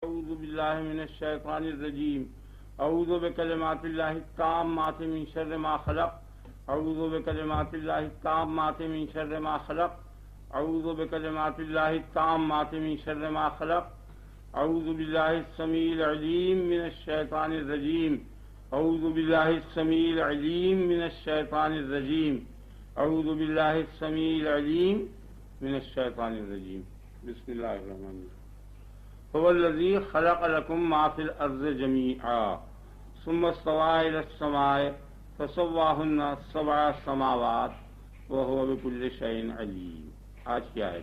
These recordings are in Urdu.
اعوذ باللہ من الشیطان الرجیم اعوذ بکلمات اللہ التامات من شر ما خلق اعوذ بکلمات اللہ التامات من شر ما خلق اعوذ بکلمات اللہ التامات من شر ما خلق اعوذ باللہ السمیع العلیم من الشیطان الرجیم اعوذ باللہ السمیع العلیم من الشیطان الرجیم اعوذ باللہ السمیع العلیم من الشیطان الرجیم بسم اللہ الرحمن الرحیم هو الذي خلق لكم ما في الأرض جميعا ثم استوى إلى السماء فسواهن سبع سماوات وهو بكل شيء عليم. آج کیا ہے؟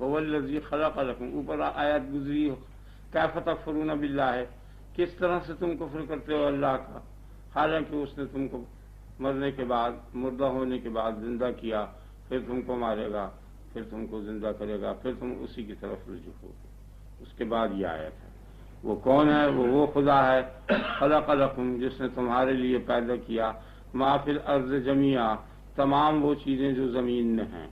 هو الذي خلق لكم، اوپر آیت گزری کیف تکفرون باللہ، کس طرح سے تم کفر کرتے ہو اللہ کا، حالانکہ اس نے تم کو مرنے کے بعد، مردہ ہونے کے بعد زندہ کیا، پھر تم کو مارے گا، پھر تم کو زندہ کرے گا، پھر تم اسی کی طرف رجوع ہو گے. اس کے بعد یہ آیت ہے. وہ کون ہے؟ وہ خدا ہے خلق لکم، جس نے تمہارے لیے پیدا کیا ما فی الارض جمیعا، تمام وہ چیزیں جو زمین میں ہیں.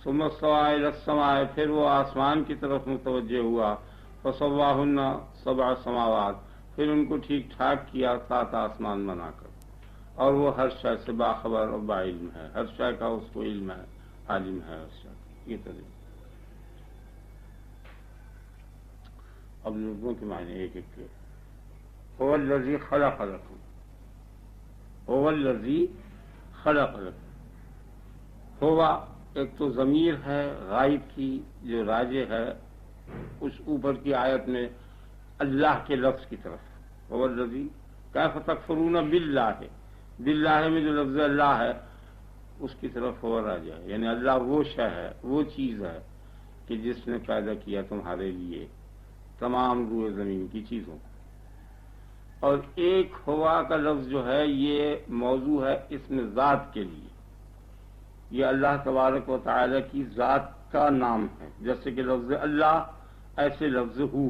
ثم استوى الی السماء، پھر وہ آسمان کی طرف متوجہ ہوا، فسواہن سبع سماوات، پھر ان کو ٹھیک ٹھاک کیا 7 آسمان بنا کر. اور وہ ہر شے سے باخبر اور باعلم ہے، ہر شے کا اس کو علم ہے، عالم ہے ہر شے. یہ طریقہ. اب لفظوں کے معنی ایک ایک کے. هو الذی خلق لکم، هو الذی خلق لکم. ہوا ایک تو ضمیر ہے غائب کی جو راجع ہے اس اوپر کی آیت میں اللہ کے لفظ کی طرف. هو الذی کیف تکفرون باللہ، باللہ میں جو لفظ اللہ ہے اس کی طرف ہو راجع ہے، یعنی اللہ وہ شے ہے، وہ چیز ہے کہ جس نے پیدا کیا تمہارے لیے تمام روئے زمین کی چیزوں. اور ایک ہوا کا لفظ جو ہے یہ موضوع ہے اسم ذات کے لیے، یہ اللہ تبارک و تعالی کی ذات کا نام ہے. جیسے کہ لفظ اللہ ایسے لفظ ہو،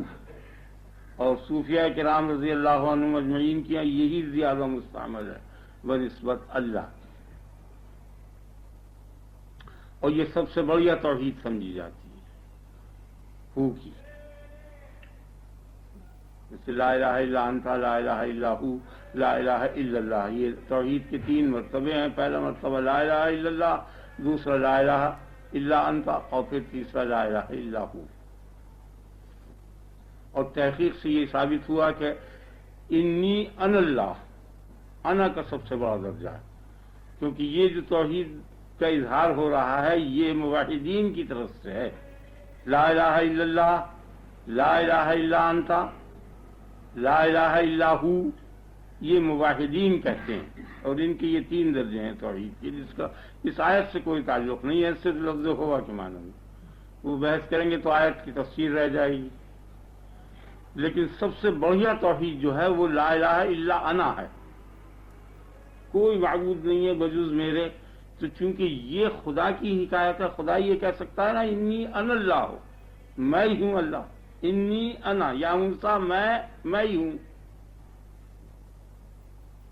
اور صوفیہ کرام رضی اللہ عنہم اجمعین کی یہی زیادہ مستعمل ہے بنسبت اللہ. اور یہ سب سے بڑھیا توحید سمجھی جاتی ہے ہو کی. جیسے لا الہ الا انت، لا الہ الا ہو، لا الہ الا اللہ، یہ توحید کے 3 مرتبے ہیں. پہلا مرتبہ لا الہ الا اللہ، دوسرا لا الہ الا انت، اور پھر تیسرا لا الہ الا ہو. اور تحقیق سے یہ ثابت ہوا کہ انی انا اللہ، انا کا سب سے بڑا درجہ ہے، کیونکہ یہ جو توحید کا اظہار ہو رہا ہے یہ موحدین کی طرف سے ہے. لا الہ الا اللہ، لا الہ الا انت، لا الہ الا ہو، یہ موحدین کہتے ہیں. اور ان کے یہ 3 درجے ہیں توحید کے، جس کا اس آیت سے کوئی تعلق نہیں ہے، صرف لفظ ہوا کے معنی میں. وہ بحث کریں گے تو آیت کی تفسیر رہ جائے گی. لیکن سب سے بڑھیا توحید جو ہے وہ لا الہ الا انا ہے، کوئی معبود نہیں ہے بجز میرے. تو چونکہ یہ خدا کی حکایت ہے، خدا یہ کہہ سکتا ہے نا انی انا اللہ، میں ہی ہوں اللہ. انی انا یا موسیٰ، میں ہی ہوں.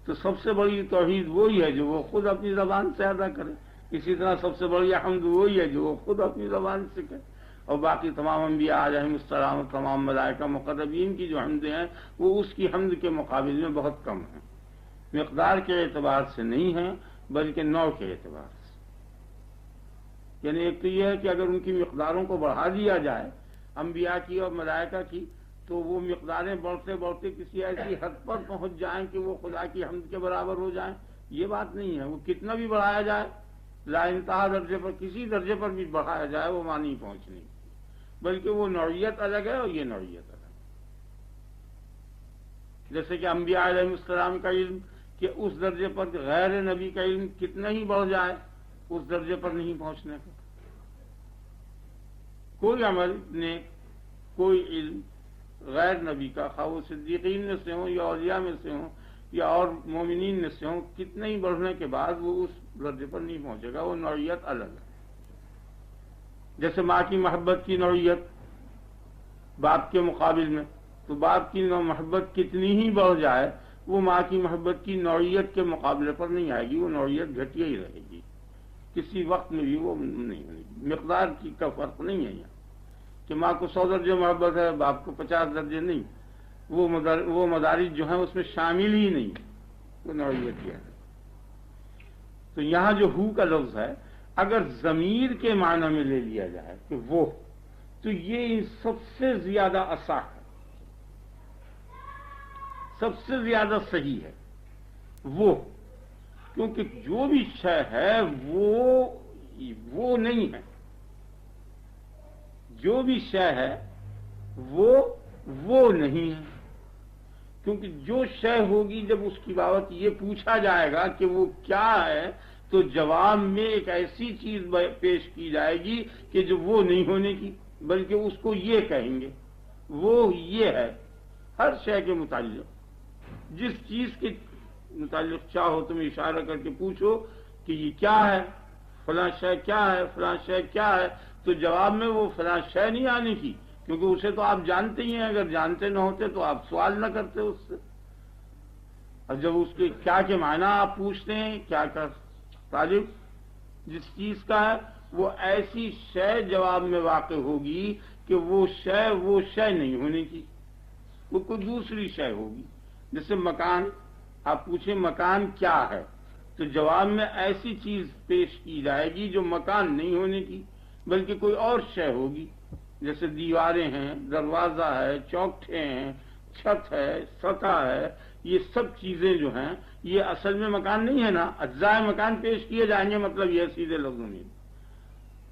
تو سب سے بڑی توحید وہی ہے جو وہ خود اپنی زبان سے ادا کرے. اسی طرح سب سے بڑی حمد وہی ہے جو وہ خود اپنی زبان سے کرے. اور باقی تمام انبیاء علیہم السلام اور تمام ملائکہ مقربین کی جو حمدیں ہیں وہ اس کی حمد کے مقابل میں بہت کم ہیں. مقدار کے اعتبار سے نہیں ہیں بلکہ نوع کے اعتبار سے. یعنی ایک تو یہ ہے کہ اگر ان کی مقداروں کو بڑھا دیا جائے انبیاء کی اور ملائکہ کی تو وہ مقداریں بڑھتے بڑھتے کسی ایسی حد پر پہنچ جائیں کہ وہ خدا کی حمد کے برابر ہو جائیں. یہ بات نہیں ہے. وہ کتنا بھی بڑھایا جائے لا انتہا درجے پر، کسی درجے پر بھی بڑھایا جائے وہ معنی پہنچنے، بلکہ وہ نوعیت الگ ہے اور یہ نوعیت الگ. جیسے کہ انبیاء علیہ السلام کا علم کہ اس درجے پر غیر نبی کا علم کتنا ہی بڑھ جائے اس درجے پر نہیں پہنچنے کا. کوئی عمل نے کوئی علم غیر نبی کا، خواہ وہ صدیقین میں سے ہوں یا اولیاء میں سے ہوں یا اور مومنین میں سے ہوں، کتنے ہی بڑھنے کے بعد وہ اس درجے پر نہیں پہنچے گا. وہ نوعیت الگ ہے. جیسے ماں کی محبت کی نوعیت باپ کے مقابل میں، تو باپ کی محبت کتنی ہی بڑھ جائے وہ ماں کی محبت کی نوعیت کے مقابلے پر نہیں آئے گی، وہ نوعیت گھٹیا ہی رہے گی. کسی وقت میں بھی وہ نہیں ہونے کی. مقدار کی کا فرق نہیں ہے یہاں کہ ماں کو 100 درجے محبت ہے باپ کو 50 درجے نہیں. وہ مدارج جو ہیں اس میں شامل ہی نہیں، وہ نوعیت کیا ہے. تو یہاں جو ہو کا لفظ ہے اگر ضمیر کے معنی میں لے لیا جائے کہ وہ، تو یہ سب سے زیادہ اصح ہے، سب سے زیادہ صحیح ہے وہ، کیونکہ جو بھی شے ہے وہ نہیں ہے. جو بھی شے ہے وہ نہیں ہے، کیونکہ جو شے ہوگی جب اس کی بابت یہ پوچھا جائے گا کہ وہ کیا ہے تو جواب میں ایک ایسی چیز پیش کی جائے گی کہ جو وہ نہیں ہونے کی، بلکہ اس کو یہ کہیں گے وہ یہ ہے. ہر شے کے متعلق جس چیز کے متعلق چاہو تم اشارہ کر کے پوچھو کہ یہ کیا ہے، فلاں شے کیا ہے، فلاں شے کیا ہے، تو جواب میں وہ فلاں شے نہیں آنے کی، کیونکہ اسے تو آپ جانتے ہی ہیں. اگر جانتے نہ ہوتے تو آپ سوال نہ کرتے اس سے. اور جب اس کے کیا کے معنی آپ پوچھتے ہیں، کیا کا طالب جس چیز کا ہے، وہ ایسی شے جواب میں واقع ہوگی کہ وہ شے نہیں ہونے کی، وہ کوئی دوسری شے ہوگی. جیسے مکان، آپ پوچھیں مکان کیا ہے تو جواب میں ایسی چیز پیش کی جائے گی جو مکان نہیں ہونے کی بلکہ کوئی اور شے ہوگی. جیسے دیواریں ہیں، دروازہ ہے، چوکٹے ہیں، چھت ہے، سطح ہے، یہ سب چیزیں جو ہیں یہ اصل میں مکان نہیں ہے نا. اجزاء مکان پیش کیے جائیں گے، مطلب یہ سیدھے لفظوں میں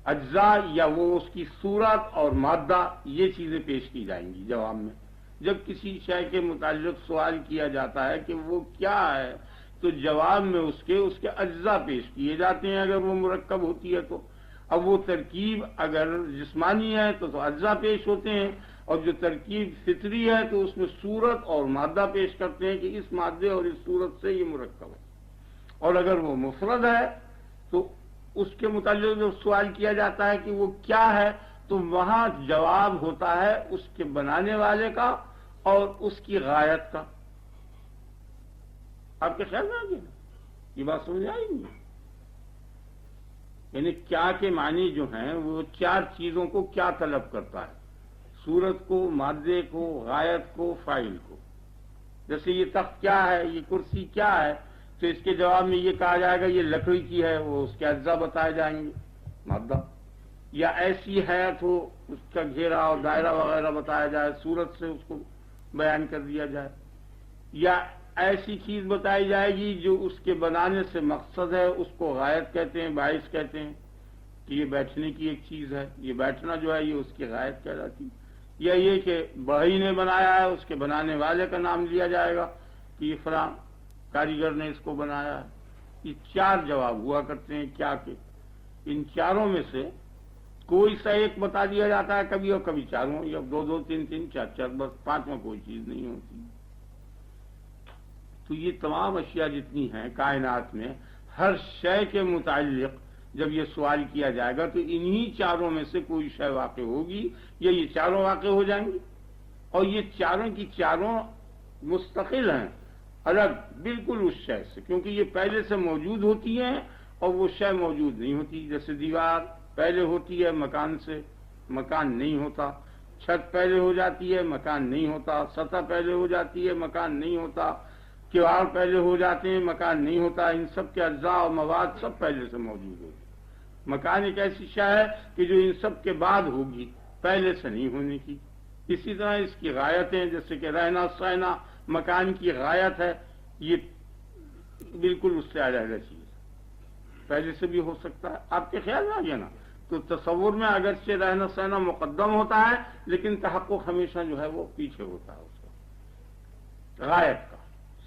اجزاء یا وہ اس کی صورت اور مادہ یہ چیزیں پیش کی جائیں گی جواب میں. جب کسی شے کے متعلق سوال کیا جاتا ہے کہ وہ کیا ہے تو جواب میں اس کے اجزاء پیش کیے جاتے ہیں اگر وہ مرکب ہوتی ہے تو. اب وہ ترکیب اگر جسمانی ہے تو اجزاء پیش ہوتے ہیں، اور جو ترکیب فطری ہے تو اس میں صورت اور مادہ پیش کرتے ہیں کہ اس مادے اور اس صورت سے یہ مرکب ہے. اور اگر وہ مفرد ہے تو اس کے متعلق جو سوال کیا جاتا ہے کہ وہ کیا ہے تو وہاں جواب ہوتا ہے اس کے بنانے والے کا اور اس کی غایت کا. آپ کے خیال میں آ گیا یہ بات سمجھ آئی نہیں؟ یعنی کیا کے معنی جو ہیں وہ چار چیزوں کو کیا طلب کرتا ہے، صورت کو، مادے کو، غایت کو، فاعل کو. جیسے یہ تخت کیا ہے، یہ کرسی کیا ہے تو اس کے جواب میں یہ کہا جائے گا یہ لکڑی کی ہے، وہ اس کے اجزاء بتائے جائیں گے مادہ. یا ایسی حیت ہو، اس کا گھیرا اور دائرہ وغیرہ بتایا جائے، صورت سے اس کو بیان کر دیا جائے. یا ایسی چیز بتائی جائے گی جو اس کے بنانے سے مقصد ہے، اس کو غایت کہتے ہیں، باعث کہتے ہیں کہ یہ بیٹھنے کی ایک چیز ہے، یہ بیٹھنا جو ہے یہ اس کی غایت کہلاتی. یا یہ کہ بڑھئی نے بنایا ہے، اس کے بنانے والے کا نام لیا جائے گا کہ یہ فلاں کاریگر نے اس کو بنایا ہے. یہ چار جواب ہوا کرتے ہیں کیا کے. ان چاروں میں سے کوئی سا ایک بتا دیا جاتا ہے کبھی، اور کبھی چاروں، یا دو دو تین تین چار چار، بس پانچواں کوئی چیز نہیں ہوتی. تو یہ تمام اشیاء جتنی ہیں کائنات میں، ہر شے کے متعلق جب یہ سوال کیا جائے گا تو انہی چاروں میں سے کوئی شے واقع ہوگی یا یہ چاروں واقع ہو جائیں گی. اور یہ چاروں کی چاروں مستقل ہیں، الگ بالکل اس شے سے، کیونکہ یہ پہلے سے موجود ہوتی ہیں اور وہ شے موجود نہیں ہوتی. جیسے دیوار پہلے ہوتی ہے مکان سے، مکان نہیں ہوتا. چھت پہلے ہو جاتی ہے، مکان نہیں ہوتا. سطح پہلے ہو جاتی ہے، مکان نہیں ہوتا. کیوار پہلے ہو جاتے ہیں، مکان نہیں ہوتا. ان سب کے اجزاء اور مواد سب پہلے سے موجود ہوتے ہیں. مکان ایک ایسی شے ہے کہ جو ان سب کے بعد ہوگی، پہلے سے نہیں ہونے کی. اسی طرح اس کی غایتیں، جیسے کہ رہنا سہنا مکان کی غایت ہے، یہ بالکل اس سے علیحدہ چیز ہے، پہلے سے بھی ہو سکتا ہے. آپ کے خیال میں آ گیا نا؟ تو تصور میں اگرچہ رہنا سہنا مقدم ہوتا ہے لیکن تحقق ہمیشہ جو ہے وہ پیچھے ہوتا ہے اس کا، غایت کا.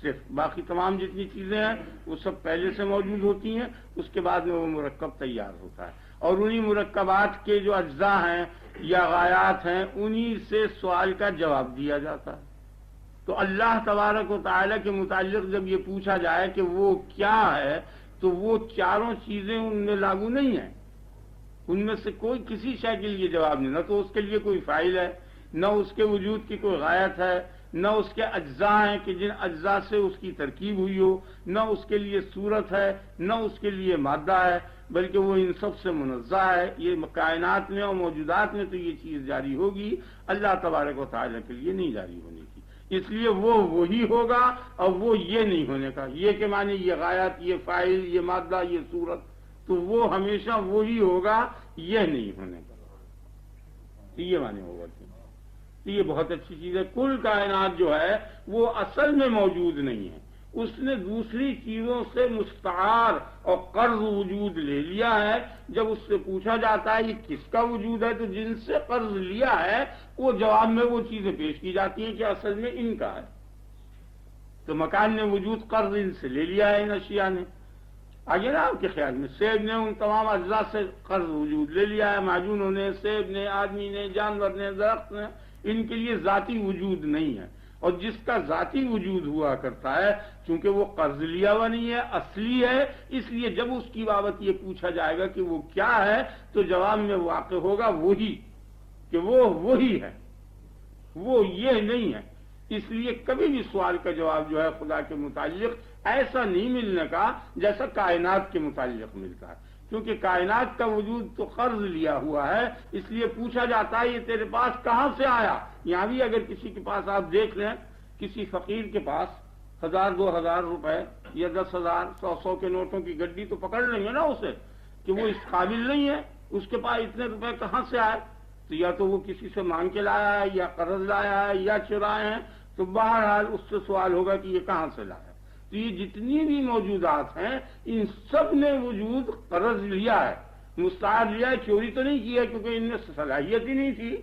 صرف باقی تمام جتنی چیزیں ہیں وہ سب پہلے سے موجود ہوتی ہیں، اس کے بعد میں وہ مرکب تیار ہوتا ہے. اور انہی مرکبات کے جو اجزاء ہیں یا غایات ہیں انہی سے سوال کا جواب دیا جاتا ہے. تو اللہ تبارک و تعالیٰ کے متعلق جب یہ پوچھا جائے کہ وہ کیا ہے تو وہ چاروں چیزیں ان میں لاگو نہیں ہیں. ان میں سے کوئی کسی شے کے لیے جواب نہیں، نہ تو اس کے لیے کوئی فاعل ہے، نہ اس کے وجود کی کوئی غایت ہے، نہ اس کے اجزاء ہیں کہ جن اجزاء سے اس کی ترکیب ہوئی ہو، نہ اس کے لیے صورت ہے، نہ اس کے لیے مادہ ہے، بلکہ وہ ان سب سے منزہ ہے۔ یہ کائنات میں اور موجودات میں تو یہ چیز جاری ہوگی، اللہ تبارک و تعالیٰ کے لیے نہیں جاری ہونے کی، اس لیے وہ وہی ہوگا اور وہ یہ نہیں ہونے کا۔ یہ کہ معنی یہ غایت، یہ فاعل، یہ مادہ، یہ صورت، تو وہ ہمیشہ وہی ہوگا، یہ نہیں ہونے کا، تو یہ معنی ہوگا۔ تو یہ بہت اچھی چیز ہے۔ کل کائنات جو ہے وہ اصل میں موجود نہیں ہے، اس نے دوسری چیزوں سے مستعار اور قرض وجود لے لیا ہے۔ جب اس سے پوچھا جاتا ہے یہ کس کا وجود ہے، تو جن سے قرض لیا ہے وہ جواب میں وہ چیزیں پیش کی جاتی ہیں کہ اصل میں ان کا ہے۔ تو مکان نے وجود قرض ان سے لے لیا ہے، ان اشیاء نے۔ آگے نا آپ کے خیال میں سیب نے ان تمام اجزاء سے قرض وجود لے لیا ہے، معجونوں نے، سیب نے، آدمی نے، جانور نے، درخت نے، ان کے لیے ذاتی وجود نہیں ہے۔ اور جس کا ذاتی وجود ہوا کرتا ہے، چونکہ وہ قرض لیا ہوا نہیں ہے، اصلی ہے، اس لیے جب اس کی بابت یہ پوچھا جائے گا کہ وہ کیا ہے، تو جواب میں واقع ہوگا وہی، کہ وہ وہی ہے، وہ یہ نہیں ہے۔ اس لیے کبھی بھی سوال کا جواب جو ہے خدا کے متعلق ایسا نہیں ملنے کا جیسا کائنات کے متعلق ملتا ہے، کیونکہ کائنات کا وجود تو قرض لیا ہوا ہے، اس لیے پوچھا جاتا ہے یہ تیرے پاس کہاں سے آیا۔ یہاں بھی اگر کسی کے پاس آپ دیکھ لیں، کسی فقیر کے پاس 1000 2000 روپے یا 10,000 100 کے نوٹوں کی گڈی تو پکڑ لیں گے نا اسے کہ وہ اس قابل نہیں ہے، اس کے پاس اتنے روپے کہاں سے آئے، تو یا تو وہ کسی سے مانگ کے لایا ہے، یا قرض لایا ہے، یا چرائے ہیں، تو بہرحال اس سے سوال ہوگا کہ یہ کہاں سے لایا۔ تو یہ جتنی بھی موجودات ہیں ان سب نے وجود قرض لیا ہے، مستعار لیا ہے، چوری تو نہیں کیا کیونکہ ان میں صلاحیت ہی نہیں تھی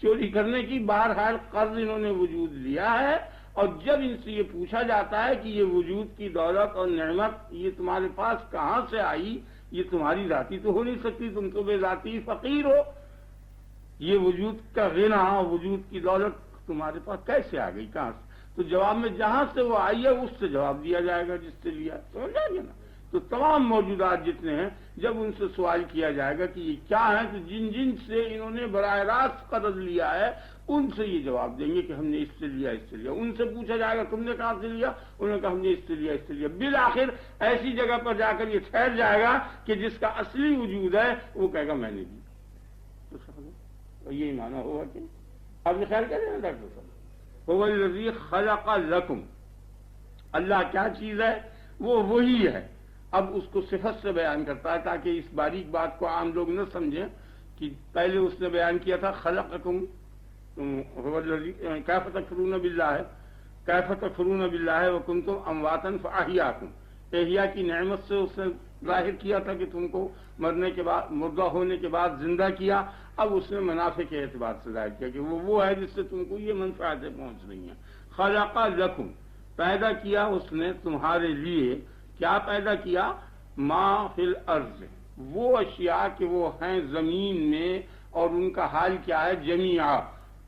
چوری کرنے کی، بہرحال قرض انہوں نے وجود لیا ہے۔ اور جب ان سے یہ پوچھا جاتا ہے کہ یہ وجود کی دولت اور نعمت یہ تمہارے پاس کہاں سے آئی، یہ تمہاری ذاتی تو ہو نہیں سکتی، تم تو بے ذاتی فقیر ہو، یہ وجود کا غنا، وجود کی دولت تمہارے پاس کیسے آ گئی، کہاں سے؟ تو جواب میں جہاں سے وہ آئی ہے اس سے جواب دیا جائے گا جس سے لیا، سمجھ آئے گا نا۔ تو تمام موجودات جتنے ہیں جب ان سے سوال کیا جائے گا کہ یہ کیا ہے، تو جن جن سے انہوں نے براہ راست قرض لیا ہے ان سے یہ جواب دیں گے کہ ہم نے اس سے لیا، اس سے لیا۔ ان سے پوچھا جائے گا تم نے کہاں سے لیا، انہوں نے کہا ہم نے اس سے لیا، اس سے لیا۔ بالآخر ایسی جگہ پر جا کر یہ ٹھہر جائے گا کہ جس کا اصلی وجود ہے وہ کہے گا میں نے دی۔ تو یہی معنی ہوگا کہ آپ یہ خیال کریں نا ڈاکٹر صاحب، هو الذی خلق لکم، اللہ کیا چیز ہے، وہ وہی ہے۔ اب اس کو صفت سے بیان کرتا ہے تاکہ اس باریک بات کو عام لوگ نہ سمجھیں کہ پہلے اس نے بیان کیا تھا خلقکم هو الذی کیف تکفرون باللہ، کیف تکفرون باللہ وکنتم امواتا فاحیاکم، احیا کی نعمت سے اس نے ظاہر کیا تھا کہ تم کو مرنے کے بعد، مردہ ہونے کے بعد زندہ کیا۔ اب اس نے منافع کے اعتبار سے ظاہر کیا کہ وہ ہے جس سے تم کو یہ منفعتیں پہنچ رہی ہیں۔ خلق لکم، پیدا کیا اس نے تمہارے لیے، کیا پیدا کیا، ما فی الارض، وہ اشیاء کہ وہ ہیں زمین میں، اور ان کا حال کیا ہے، جمیعا،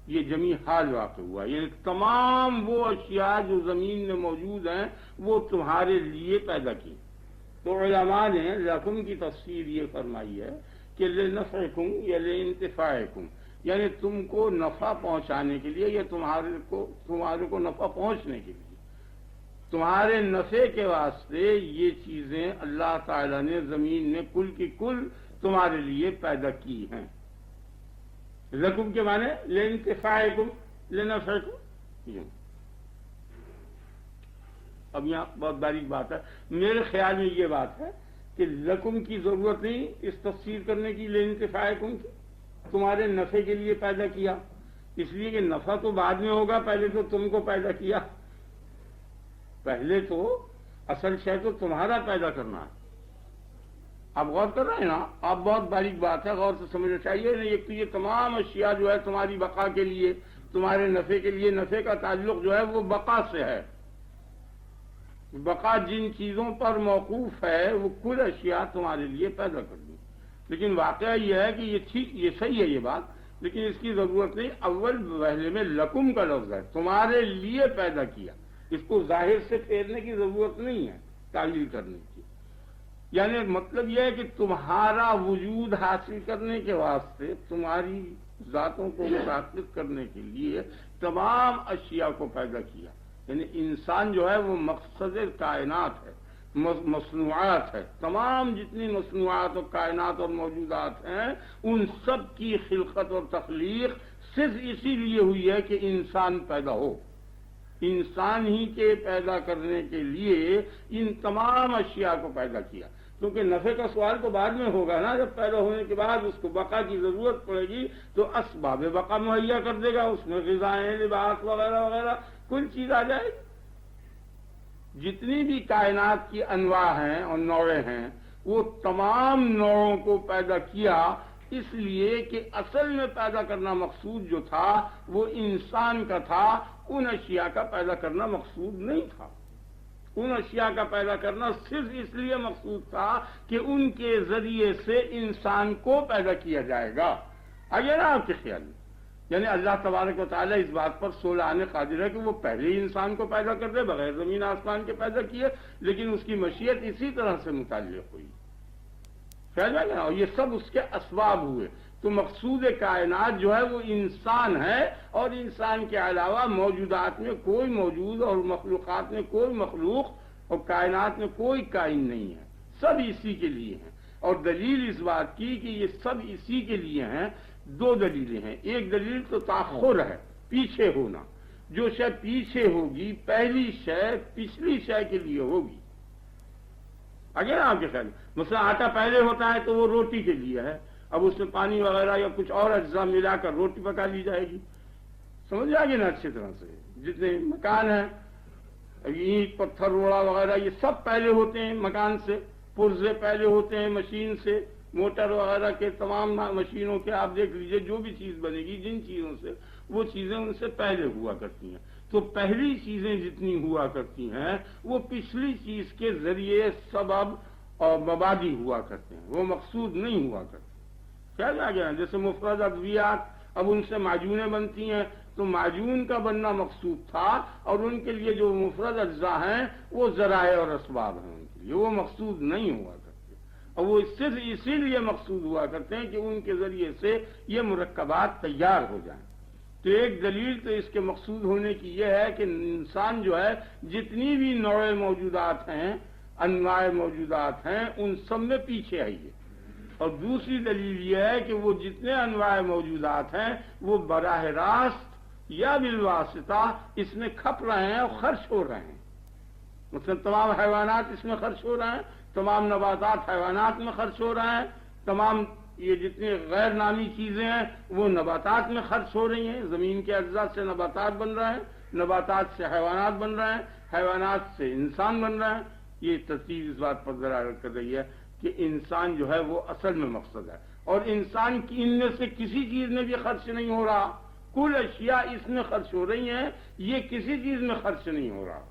یہ جمیع حال واقع ہوا، یہ تمام وہ اشیاء جو زمین میں موجود ہیں وہ تمہارے لیے پیدا کی۔ تو علماء نے لکم کی تفسیر یہ فرمائی ہے کہ لنفعکم یا لانتفاعکم، یعنی تم کو نفع پہنچانے کے لیے یا تمہارے کو نفع پہنچنے کے لیے، تمہارے نفع کے واسطے یہ چیزیں اللہ تعالیٰ نے زمین میں کل کی کل تمہارے لیے پیدا کی ہیں۔ لکم کے معنی لانتفاعکم لنفعکم۔ اب یہاں بہت باریک بات ہے، میرے خیال میں یہ بات ہے کہ لکم کی ضرورت نہیں اس تفسیر کرنے کی لانتفاعکم کی، تمہارے نفع کے لیے پیدا کیا، اس لیے کہ نفع تو بعد میں ہوگا، پہلے تو تم کو پیدا کیا، پہلے تو اصل شے تو تمہارا پیدا کرنا ہے۔ آپ غور کر رہے ہیں نا، آپ بہت باریک بات ہے، غور سے سمجھنا چاہیے۔ ایک تو یہ تمام اشیاء جو ہے تمہاری بقا کے لیے، تمہارے نفع کے لیے، نفع کا تعلق جو ہے وہ بقا سے ہے، بقا جن چیزوں پر موقوف ہے وہ کل اشیاء تمہارے لیے پیدا کر دیں۔ لیکن واقعہ یہ ہے کہ یہ ٹھیک، یہ صحیح ہے یہ بات، لیکن اس کی ضرورت نہیں۔ اول پہلے میں لکم کا لفظ ہے، تمہارے لیے پیدا کیا، اس کو ظاہر سے پھیرنے کی ضرورت نہیں ہے، تعلیل کرنے کی۔ یعنی مطلب یہ ہے کہ تمہارا وجود حاصل کرنے کے واسطے، تمہاری ذاتوں کو متحقق کرنے کے لیے تمام اشیاء کو پیدا کیا. یعنی انسان جو ہے وہ مقصد کائنات ہے، مصنوعات ہے. تمام جتنی مصنوعات اور کائنات اور موجودات ہیں ان سب کی خلقت اور تخلیق صرف اسی لیے ہوئی ہے کہ انسان پیدا ہو. انسان ہی کے پیدا کرنے کے لیے ان تمام اشیاء کو پیدا کیا. کیونکہ نفع کا سوال تو بعد میں ہوگا نا، جب پیدا ہونے کے بعد اس کو بقا کی ضرورت پڑے گی تو اسباب بقا مہیا کر دے گا، اس میں غذائیں، لباس وغیرہ وغیرہ کل چیز آ جائے گی. جتنی بھی کائنات کی انواع ہیں اور نوعیں ہیں وہ تمام نوعوں کو پیدا کیا اس لیے کہ اصل میں پیدا کرنا مقصود جو تھا وہ انسان کا تھا. ان اشیاء کا پیدا کرنا مقصود نہیں تھا. ان اشیاء کا پیدا کرنا صرف اس لیے مقصود تھا کہ ان کے ذریعے سے انسان کو پیدا کیا جائے گا. آگے نا آپ کے خیال میں، یعنی اللہ تبارک و تعالیٰ اس بات پر سولہانے قادر ہے کہ وہ پہلے ہی انسان کو پیدا کر دے بغیر زمین آسمان کے پیدا کیے، لیکن اس کی مشیت اسی طرح سے متعلق ہوئی. خیال ہے نا، اور یہ سب اس کے اسباب ہوئے. تو مقصود کائنات جو ہے وہ انسان ہے، اور انسان کے علاوہ موجودات میں کوئی موجود اور مخلوقات میں کوئی مخلوق اور کائنات میں کوئی کائن نہیں ہے. سب اسی کے لیے ہیں. اور دلیل اس بات کی کہ یہ سب اسی کے لیے ہیں، دو دلیلیں ہیں. ایک دلیل تو تاخر ہے، پیچھے ہونا. جو شے پیچھے ہوگی پہلی شے پچھلی شے کے لیے ہوگی. اگر آپ کے خیال مثلا آٹا پہلے ہوتا ہے تو وہ روٹی کے لیے ہے، اب اس میں پانی وغیرہ یا کچھ اور اجزاء ملا کر روٹی پکا لی جائے گی. سمجھ آ گئی نا اچھی طرح سے. جتنے مکان ہیں، اینٹ پتھر روڑا وغیرہ یہ سب پہلے ہوتے ہیں مکان سے. پرزے پہلے ہوتے ہیں مشین سے. موٹر وغیرہ کے تمام مشینوں کے آپ دیکھ لیجئے جو بھی چیز بنے گی جن چیزوں سے وہ چیزیں ان سے پہلے ہوا کرتی ہیں. تو پہلی چیزیں جتنی ہوا کرتی ہیں وہ پچھلی چیز کے ذریعے سبب اور مبادی ہوا کرتے ہیں، وہ مقصود نہیں ہوا کرتے. خیال آ گیا. جیسے مفرد ادویات، اب ان سے معجونیں بنتی ہیں تو معجون کا بننا مقصود تھا، اور ان کے لیے جو مفرد اجزاء ہیں وہ ذرائع اور اسباب ہیں، ان کے لیے وہ مقصود نہیں ہوا کرتے. اور وہ صرف اسی لیے مقصود ہوا کرتے ہیں کہ ان کے ذریعے سے یہ مرکبات تیار ہو جائیں. تو ایک دلیل تو اس کے مقصود ہونے کی یہ ہے کہ انسان جو ہے جتنی بھی نوع موجودات ہیں، انواع موجودات ہیں، ان سب میں پیچھے آئیے. اور دوسری دلیل یہ ہے کہ وہ جتنے انواع موجودات ہیں وہ براہ راست یا بالواسطہ اس میں کھپ رہے ہیں اور خرچ ہو رہے ہیں. مثلا تمام حیوانات اس میں خرچ ہو رہے ہیں، تمام نباتات حیوانات میں خرچ ہو رہے ہیں، تمام یہ جتنی غیر نامی چیزیں ہیں وہ نباتات میں خرچ ہو رہی ہیں. زمین کے اجزاء سے نباتات بن رہے ہیں، نباتات سے حیوانات بن رہے ہیں، حیوانات سے انسان بن رہے ہیں. یہ ترتیب اس بات پر دلالت کر رہی ہے کہ انسان جو ہے وہ اصل میں مقصد ہے، اور انسان کی ان میں سے کسی چیز میں بھی خرچ نہیں ہو رہا. کل اشیاء اس میں خرچ ہو رہی ہیں، یہ کسی چیز میں خرچ نہیں ہو رہا.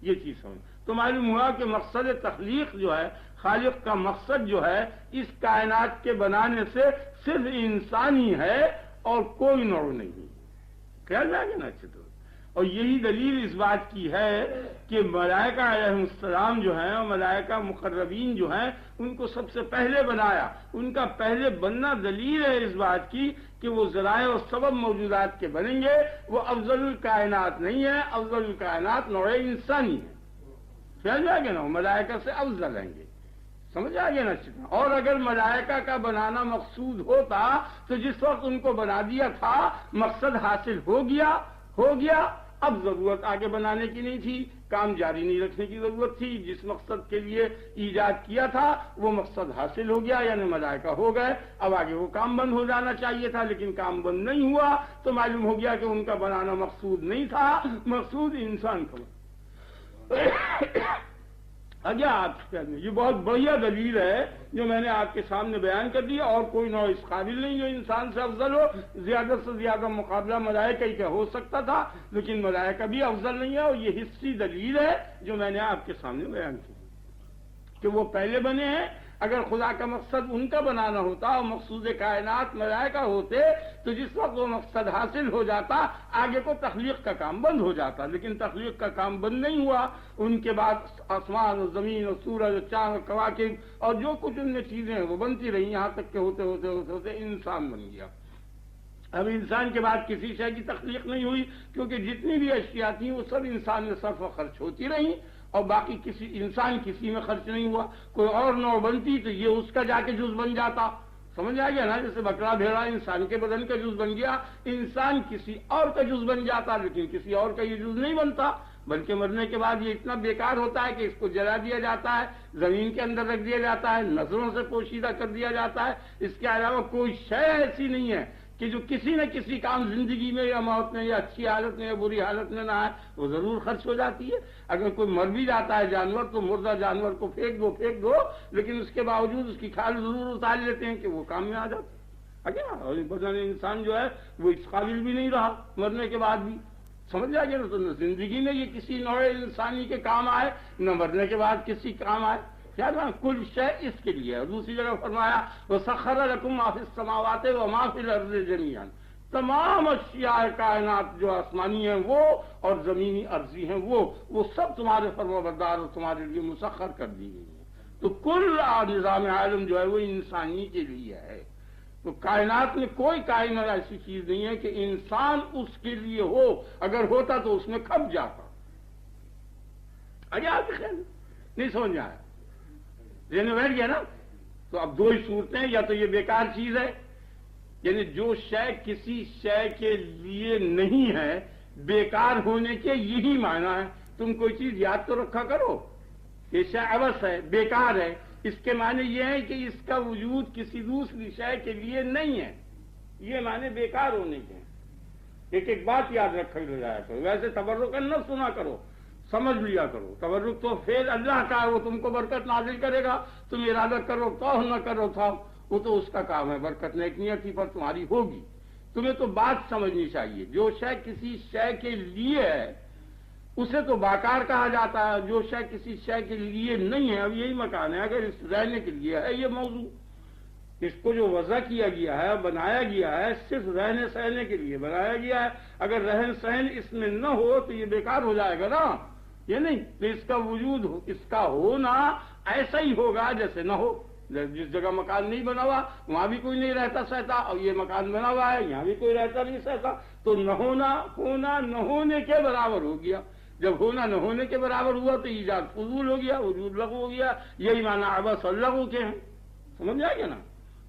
یہ چیز سمجھ تو معلوم ہوا کہ مقصد تخلیق جو ہے، خالق کا مقصد جو ہے اس کائنات کے بنانے سے صرف انسان ہی ہے اور کوئی نوع نہیں. خیال میں آ گیا نا اچھی طرح. اور یہی دلیل اس بات کی ہے کہ ملائکہ علیہ السلام جو ہیں اور ملائکہ مقربین جو ہیں ان کو سب سے پہلے بنایا. ان کا پہلے بننا دلیل ہے اس بات کی کہ وہ ذرائع اور سبب موجودات کے بنیں گے. وہ افضل الکائنات نہیں ہے، افضل الکائنات نوع انسانی ہے. خیال میں آ گیا نا، ملائکہ سے افضل ہیں گے. سمجھ آ گیا نا اچھی طرح. اور اگر ملائکہ کا بنانا مقصود ہوتا تو جس وقت ان کو بنا دیا تھا مقصد حاصل ہو گیا. اب ضرورت آگے بنانے کی نہیں تھی، کام جاری نہیں رکھنے کی ضرورت تھی. جس مقصد کے لیے ایجاد کیا تھا وہ مقصد حاصل ہو گیا، یعنی ملائکہ ہو گئے. اب آگے وہ کام بند ہو جانا چاہیے تھا لیکن کام بند نہیں ہوا، تو معلوم ہو گیا کہ ان کا بنانا مقصود نہیں تھا، مقصود انسان کا. اگیا آپ یہ بہت بڑھیا دلیل ہے جو میں نے آپ کے سامنے بیان کر دی. اور کوئی نوع اس قابل نہیں جو انسان سے افضل ہو. زیادہ سے زیادہ مقابلہ ملائکہ ہی کا ہو سکتا تھا، لیکن ملائکہ بھی افضل نہیں ہے. اور یہ حصی دلیل ہے جو میں نے آپ کے سامنے بیان کی کہ وہ پہلے بنے ہیں. اگر خدا کا مقصد ان کا بنانا ہوتا اور مقصود کائنات ملائکہ ہوتے تو جس وقت وہ مقصد حاصل ہو جاتا آگے کو تخلیق کا کام بند ہو جاتا. لیکن تخلیق کا کام بند نہیں ہوا. ان کے بعد آسمان اور زمین اور سورج اور چاند اور کواکب اور جو کچھ ان میں چیزیں ہیں وہ بنتی رہی، یہاں تک کہ ہوتے ہوتے ہوتے ہوتے انسان بن گیا. اب انسان کے بعد کسی شے کی تخلیق نہیں ہوئی، کیونکہ جتنی بھی اشیاء تھیں وہ سب انسان میں صرف و خرچ ہوتی رہیں، اور باقی کسی انسان کسی میں خرچ نہیں ہوا۔ کوئی اور نوع بنتی تو یہ اس کا جا کے جز بن جاتا، سمجھ آ گیا نا؟ جیسے بکرا بھیڑا انسان کے بدن کا جز بن گیا، انسان کسی اور کا جز بن جاتا، لیکن کسی اور کا یہ جز نہیں بنتا، بلکہ مرنے کے بعد یہ اتنا بیکار ہوتا ہے کہ اس کو جلا دیا جاتا ہے، زمین کے اندر رکھ دیا جاتا ہے، نظروں سے پوشیدہ کر دیا جاتا ہے۔ اس کے علاوہ کوئی شے ایسی نہیں ہے کہ جو کسی نہ کسی کام زندگی میں یا موت میں یا اچھی حالت میں یا بری حالت میں نہ آئے، وہ ضرور خرچ ہو جاتی ہے۔ اگر کوئی مر بھی جاتا ہے جانور تو مردہ جانور کو پھینک دو، لیکن اس کے باوجود اس کی کھال ضرور اتار لیتے ہیں کہ وہ کام میں آ جاتا ہے۔ اور بدن انسان جو ہے وہ اس قابل بھی نہیں رہا مرنے کے بعد بھی، سمجھ جائے گا نا؟ تو زندگی میں یہ کسی نوع انسانی کے کام آئے، نہ مرنے کے بعد کسی کام آئے۔ کیا کل شے اس کے لیے ہے۔ اور دوسری جگہ فرمایا وَسَخَّرَ لَكُم مَّا فِي السَّمَاوَاتِ وَمَا فِي الْأَرْضِ جَمِيعًا، تمام اشیاء کائنات جو آسمانی ہیں وہ اور زمینی ارضی ہیں وہ سب تمہارے فرمانبردار اور تمہارے لیے مسخر کر دی گئی ہیں۔ تو کل نظام عالم جو ہے وہ انسانی کے لیے ہے۔ تو کائنات میں کوئی کائنات ایسی چیز نہیں ہے کہ انسان اس کے لیے ہو، اگر ہوتا تو اس میں کھپ جاتا۔ آگے آپ کے خیال نہیں سمجھ آیا؟ ذہن میں بیٹھ گیا نا؟ تو اب دو ہی صورتیں، یا تو یہ بیکار چیز ہے، یعنی جو شے کسی شے کے لیے نہیں ہے، بیکار ہونے کے یہی معنی ہے۔ تم کوئی چیز یاد تو رکھا کرو، یہ شے عبث ہے، بیکار ہے، اس کے معنی یہ ہے کہ اس کا وجود کسی دوسری شے کے لیے نہیں ہے، یہ معنی بیکار ہونے کے ہیں۔ ایک ایک بات یاد رکھا جایا کرو، ویسے تبرک نہ سنا کرو، سمجھ لیا کرو۔ تبرک تو فعل اللہ کا ہے، وہ تم کو برکت نازل کرے گا، تم ارادہ کرو تو نہ کرو تھا، وہ تو اس کا کام ہے، برکت نیک نیتی پر تمہاری ہوگی۔ تمہیں تو بات سمجھنی چاہیے، جو شے کسی شے کے لیے ہے اسے تو باکار کہا جاتا ہے، جو شے کسی شے کے لیے نہیں ہے۔ اب یہی مکان ہے، اگر اس رہنے کے لیے ہے یہ موضوع، اس کو جو وضع کیا گیا ہے، بنایا گیا ہے، صرف رہنے سہنے کے لیے بنایا گیا ہے، اگر رہن سہن اس میں نہ ہو تو یہ بیکار ہو جائے گا نا، یہ نہیں تو اس کا وجود اس کا ہونا ایسا ہی ہوگا جیسے نہ ہو۔ جس جگہ مکان نہیں بنا ہوا وہاں بھی کوئی نہیں رہتا سہتا، اور یہ مکان بنا ہوا ہے یہاں بھی کوئی رہتا نہیں سہتا، تو نہ ہونا نہ ہونے کے برابر ہو گیا۔ جب ہونا نہ ہونے کے برابر ہوا تو ایجاد فضول ہو گیا، وجود لغو ہو گیا۔ یہی معنی عبث اور لغو کے ہیں، سمجھ آئے گا نا؟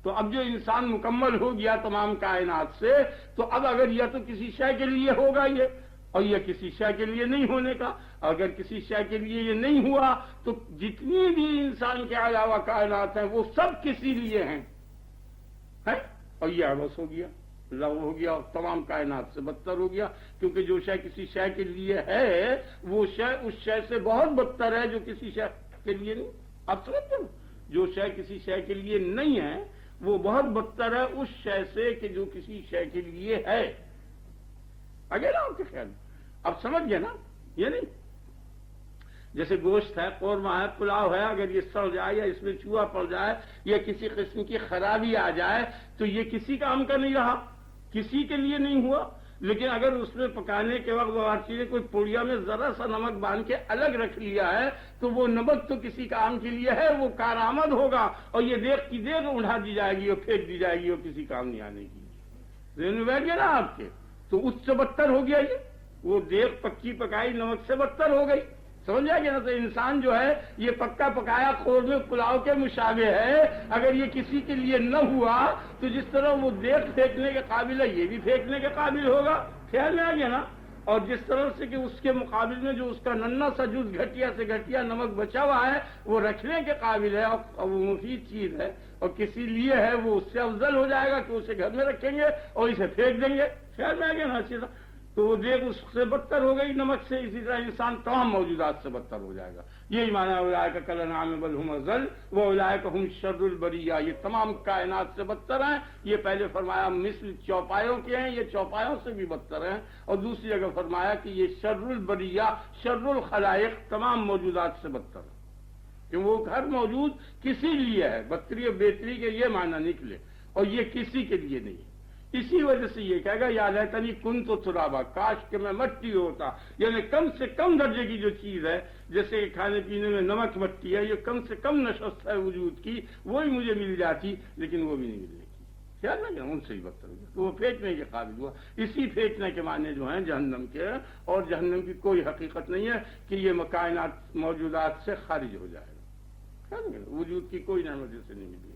تو اب جو انسان مکمل ہو گیا تمام کائنات سے، تو اب اگر یا تو کسی شے کے لیے ہوگا یہ، اور یہ کسی شے کے لیے نہیں ہونے کا، اگر کسی شے کے لیے یہ نہیں ہوا تو جتنی بھی انسان کے علاوہ کائنات ہیں وہ سب کسی لیے ہیں، اور یہ عبث ہو گیا، لغو ہو گیا، اور تمام کائنات سے بدتر ہو گیا، کیونکہ جو شے کسی شے کے لیے ہے وہ شے اس شے سے بہت بدتر ہے جو کسی شے کے لیے نہیں۔ آپ سمجھتے ہو؟ جو شے کسی شے کے لیے نہیں ہے وہ بہت بدتر ہے اس شے سے کہ جو کسی شے کے لیے ہے۔ اگر آپ کے خیال اب سمجھ گئے نا؟ یہ نہیں جیسے گوشت ہے، قورمہ ہے، پلاؤ ہے، اگر یہ سڑ جائے یا اس میں چوہا پڑ جائے یا کسی قسم کی خرابی آ جائے تو یہ کسی کام کا نہیں رہا، کسی کے لیے نہیں ہوا۔ لیکن اگر اس میں پکانے کے وقت وہ ہر چیزیں کوئی پوڑیا میں ذرا سا نمک باندھ کے الگ رکھ لیا ہے تو وہ نمک تو کسی کام کے لیے ہے، وہ کارآمد ہوگا، اور یہ دیکھ کی دیکھ اڑا دی جائے گی اور پھینک دی جائے گی اور کسی کام نہیں آنے کی۔ ذہن میں بیٹھ گیا نا آپ کے؟ تو اس سے بدتر ہو گیا یہ، وہ دیکھ پکی پکائی نمک سے بدتر ہو گئی، سمجھ آئے گا نا؟ تو انسان جو ہے یہ پکا پکایا قورمے پلاؤ کے مشابہ ہے، اگر یہ کسی کے لیے نہ ہوا تو جس طرح وہ دیکھ پھینکنے کے قابل ہے یہ بھی پھینکنے کے قابل ہوگا، خیال میں آ گیا نا؟ اور جس طرح سے کہ اس کے مقابل میں جو اس کا ننا سا جز گھٹیا سے گھٹیا نمک بچا ہوا ہے وہ رکھنے کے قابل ہے اور وہ مفید چیز ہے اور کسی لیے ہے، وہ اس سے افضل ہو جائے گا کہ اسے گھر میں رکھیں گے اور اسے پھینک دیں گے، خیال میں آ گیا نا؟ اچھی طرح تو وہ دیکھ اس سے بدتر ہو گئی نمک سے، اسی طرح انسان تمام موجودات سے بدتر ہو جائے گا۔ یہی معنی اولئک کالانعام بل هم اضل واولئک هم شر البریہ، یہ تمام کائنات سے بدتر ہیں۔ یہ پہلے فرمایا مثل چوپایوں کے ہیں، یہ چوپایوں سے بھی بدتر ہیں، اور دوسری جگہ فرمایا کہ یہ شر البریہ، شر الخلائق، تمام موجودات سے بدتر ہے، کہ وہ ہر موجود کسی لیے ہے، بدتری اور بہتری کے یہ معنی نکلے، اور یہ کسی کے لیے نہیں۔ اسی وجہ سے یہ کہے گا یا لیتنی کنت ترابا، کاش کہ میں مٹی ہوتا، یعنی کم سے کم درجے کی جو چیز ہے، جیسے کھانے پینے میں نمک مٹی ہے، یہ کم سے کم نشست ہے وجود کی، وہی مجھے مل جاتی، لیکن وہ بھی نہیں ملنے کی۔ خیال نہ ان سے ہی بدتر تو وہ پھینکنے کے قابل ہوا. اسی پھینکنے کے معنی جو ہیں جہنم کے، اور جہنم کی کوئی حقیقت نہیں ہے کہ یہ کائنات موجودات سے خارج ہو جائے گا. وجود کی کوئی نعمت سے نہیں ملی.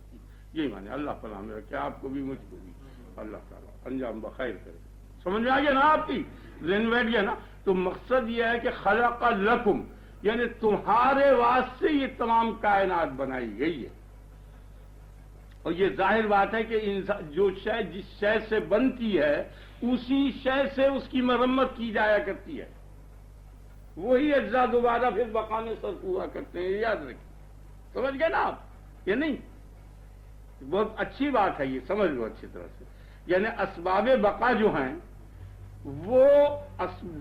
یہی معنی. اللہ تعالیٰ ہمیں رکھے، آپ کو بھی مجھ کو بھی. اللہ تعالیٰ انجام بخیر کرے. سمجھ میں آ گیا نا آپ کی ذہن بیٹھ گیا نا. تو مقصد یہ ہے کہ خلق لکم، یعنی تمہارے واسطے یہ تمام کائنات بنائی گئی ہے. اور یہ ظاہر بات ہے کہ جو شے جس شے سے بنتی ہے اسی شے سے اس کی مرمت کی جایا کرتی ہے. وہی اجزاء دوبارہ پھر بقا میں صرف ہوا کرتے ہیں. یاد رکھیں. سمجھ گئے نا آپ؟ یہ نہیں بہت اچھی بات ہے، یہ سمجھ لو اچھی طرح سے. یعنی اسباب بقا جو ہیں وہ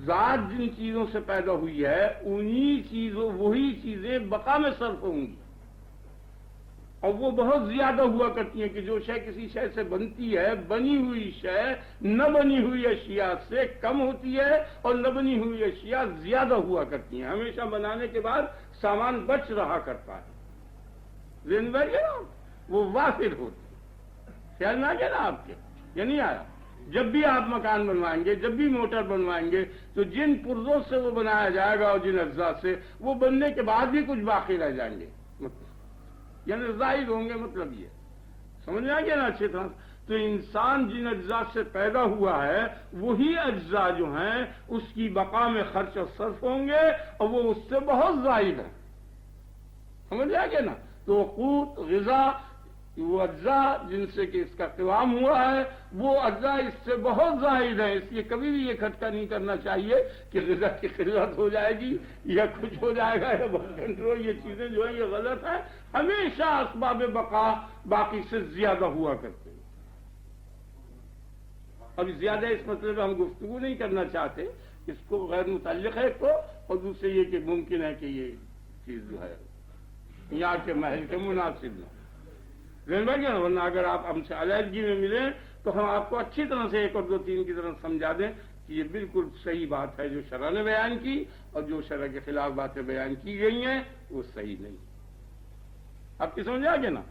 ذات جن چیزوں سے پیدا ہوئی ہے وہی چیزیں بقا میں صرف ہوں گی. اور وہ بہت زیادہ ہوا کرتی ہیں کہ جو شے کسی شے سے بنتی ہے، بنی ہوئی شے نہ بنی ہوئی اشیاء سے کم ہوتی ہے اور نہ بنی ہوئی اشیاء زیادہ ہوا کرتی ہیں. ہمیشہ بنانے کے بعد سامان بچ رہا کرتا ہے. ذہن میں آیا نا؟ وہ وافر ہوتی ہے. خیال میں آ گیا نا آپ کے؟ یہ نہیں آیا؟ جب بھی آپ مکان بنوائیں گے، جب بھی موٹر بنوائیں گے، تو جن پرزوں سے وہ بنایا جائے گا اور جن اجزاء سے، وہ بننے کے بعد بھی کچھ باقی رہ جائیں گے. یعنی ظاہر ہوں گے. مطلب یہ سمجھ میں آ گیا نا اچھی طرح. تو انسان جن اجزاء سے پیدا ہوا ہے وہی اجزاء جو ہیں اس کی بقا میں خرچ و صرف ہوں گے اور وہ اس سے بہت زائد ہیں. سمجھ آ گیا نا. تو قوت غذا وہ اجزاء جن سے کہ اس کا قیام ہوا ہے وہ اجزاء اس سے بہت زائد ہیں. اس لیے کبھی بھی یہ کھٹکا نہیں کرنا چاہیے کہ غذا کی قلت ہو جائے گی یا کچھ ہو جائے گا یا بس کنٹرول. یہ چیزیں جو ہیں یہ غلط ہیں. ہمیشہ اسباب بقا باقی سے زیادہ ہوا کرتے ہیں. اب زیادہ اس مسئلے پہ ہم گفتگو نہیں کرنا چاہتے. اس کو غیر متعلق ہے تو، اور دوسرے یہ کہ ممکن ہے کہ یہ چیز جو ہے یہاں کے محل کے مناسب نہ. ورنہ اگر آپ ہم سے علیحدگی میں ملیں تو ہم آپ کو اچھی طرح سے 1 اور 2 3 کی طرح سمجھا دیں کہ یہ بالکل صحیح بات ہے جو شرع نے بیان کی، اور جو شرع کے خلاف باتیں بیان کی گئی ہیں وہ صحیح نہیں. آپ کی سمجھ آ گیا نا.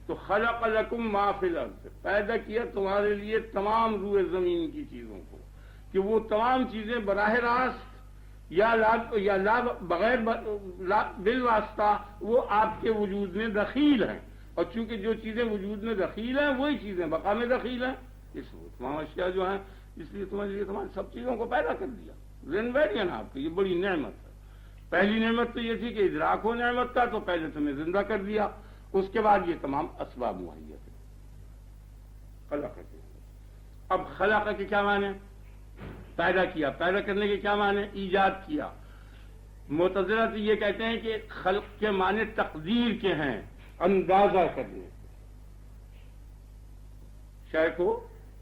تو خلق لکم ما فی الارض، پیدا کیا تمہارے لیے تمام روئے زمین کی چیزوں کو، کہ وہ تمام چیزیں براہ راست یا بغیر بالواسطہ وہ آپ کے وجود میں دخیل ہیں. اور چونکہ جو چیزیں وجود میں دخیل ہیں وہی چیزیں بقا میں دخیل ہیں. اس تمام اشیاء جو ہیں اس لیے تمہاری سب چیزوں کو پیدا کر دیا. ذہن بیٹھ گیا نا آپ کو؟ یہ بڑی نعمت ہے. پہلی نعمت تو یہ تھی کہ ادراک ہو نعمت کا، تو پہلے تمہیں زندہ کر دیا. اس کے بعد یہ تمام اسباب مہیا تھے. خلق. اب خلق کے کیا معنی؟ پیدا کیا. پیدا کرنے کے کیا معنی؟ ایجاد کیا. معتزلہ تو یہ کہتے ہیں کہ خلق کے معنی تقدیر کے ہیں، اندازہ کرنے، شے کو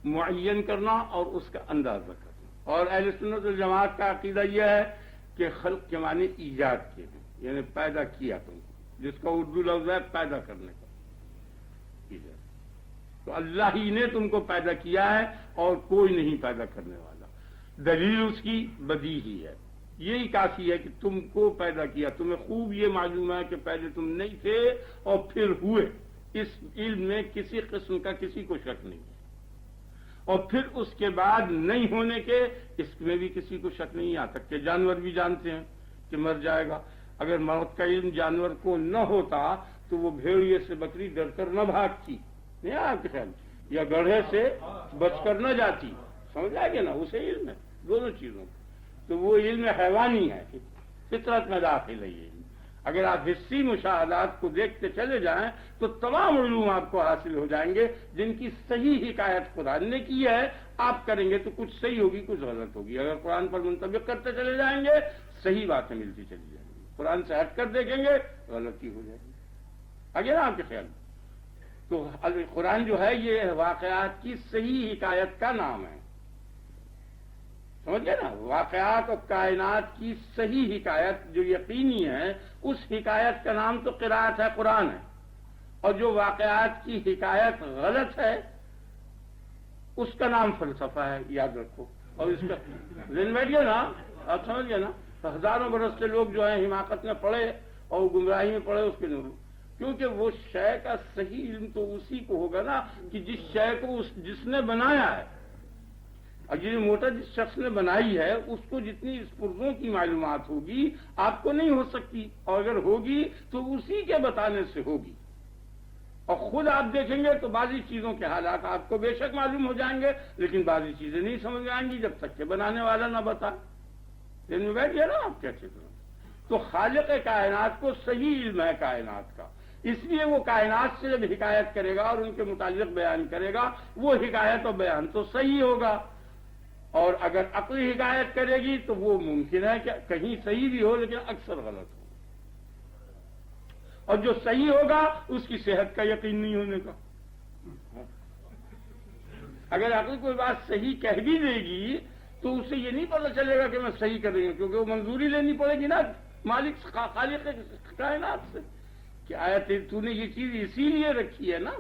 معین کرنا اور اس کا اندازہ کرنا. اور اہل سنت والجماعت کا عقیدہ یہ ہے کہ خلق کے معنی ایجاد کے ہیں، یعنی پیدا کیا تم کو، جس کا اردو لفظ ہے پیدا کرنے کا. تو اللہ ہی نے تم کو پیدا کیا ہے اور کوئی نہیں پیدا کرنے والا. دلیل اس کی بدیہی ہے. یہی کافی ہے کہ تم کو پیدا کیا. تمہیں خوب یہ معلوم ہے کہ پہلے تم نہیں تھے اور پھر ہوئے. اس علم میں کسی قسم کا کسی کو شک نہیں ہے. اور پھر اس کے بعد نہیں ہونے کے اس میں بھی کسی کو شک نہیں. یہاں تک کہ جانور بھی جانتے ہیں کہ مر جائے گا. اگر موت کا علم جانور کو نہ ہوتا تو وہ بھیڑیے سے بکری ڈر کر نہ بھاگتی، نہیں آپ کے خیال، یا گڑھے سے بچ کر نہ جاتی. سمجھ آئے گا نا؟ اسے علم ہے دونوں چیزوں کا. تو وہ علم حیوانی ہے، فطرت میں داخل ہے یہ علم. اگر آپ حصی مشاہدات کو دیکھتے چلے جائیں تو تمام علوم آپ کو حاصل ہو جائیں گے جن کی صحیح حکایت قرآن نے کی ہے. آپ کریں گے تو کچھ صحیح ہوگی کچھ غلط ہوگی. اگر قرآن پر منطبق کرتے چلے جائیں گے صحیح باتیں ملتی چلی جائیں گی. قرآن سے ہٹ کر دیکھیں گے غلطی ہو جائے گی. آگے نا آپ کے خیال میں؟ تو قرآن جو ہے یہ واقعات کی صحیح حکایت کا نام ہے. سمجھ گئے نا؟ واقعات اور کائنات کی صحیح حکایت جو یقینی ہے اس حکایت کا نام تو قرأت ہے، قرآن ہے. اور جو واقعات کی حکایت غلط ہے اس کا نام فلسفہ ہے. یاد رکھو. اور اس کا ذہن بیٹھ گیا نا؟ آپ سمجھ گئے نا؟ ہزاروں برس سے لوگ جو ہیں حماقت میں پڑے اور گمراہی میں پڑے اس کے نور. کیونکہ وہ شے کا صحیح علم تو اسی کو ہوگا نا کہ جس شے کو جس نے بنایا ہے. اور یہ موٹر جس شخص نے بنائی ہے اس کو جتنی اس پرزوں کی معلومات ہوگی آپ کو نہیں ہو سکتی، اور اگر ہوگی تو اسی کے بتانے سے ہوگی. اور خود آپ دیکھیں گے تو بعضی چیزوں کے حالات آپ کو بے شک معلوم ہو جائیں گے، لیکن بعضی چیزیں نہیں سمجھ میں آئیں گی جب تک کہ بنانے والا نہ بتائے. دل میں بیٹھ گیا نا آپ کے اچھی طرح. تو خالق کائنات کو صحیح علم ہے کائنات کا، اس لیے وہ کائنات سے جب حکایت کرے گا اور ان کے متعلق بیان کرے گا وہ حکایت اور بیان تو صحیح ہوگا. اور اگر عقلی حکایت کرے گی تو وہ ممکن ہے کہ کہیں صحیح بھی ہو لیکن اکثر غلط ہو. اور جو صحیح ہوگا اس کی صحت کا یقین نہیں ہونے کا. اگر عقل کوئی بات صحیح کہہ بھی دے گی تو اسے یہ نہیں پتہ چلے گا کہ میں صحیح کر رہی ہوں، کیونکہ وہ منظوری لینی پڑے گی نا مالک خالق کائنات سے کہ آیا تو نے یہ چیز اسی لیے رکھی ہے نا.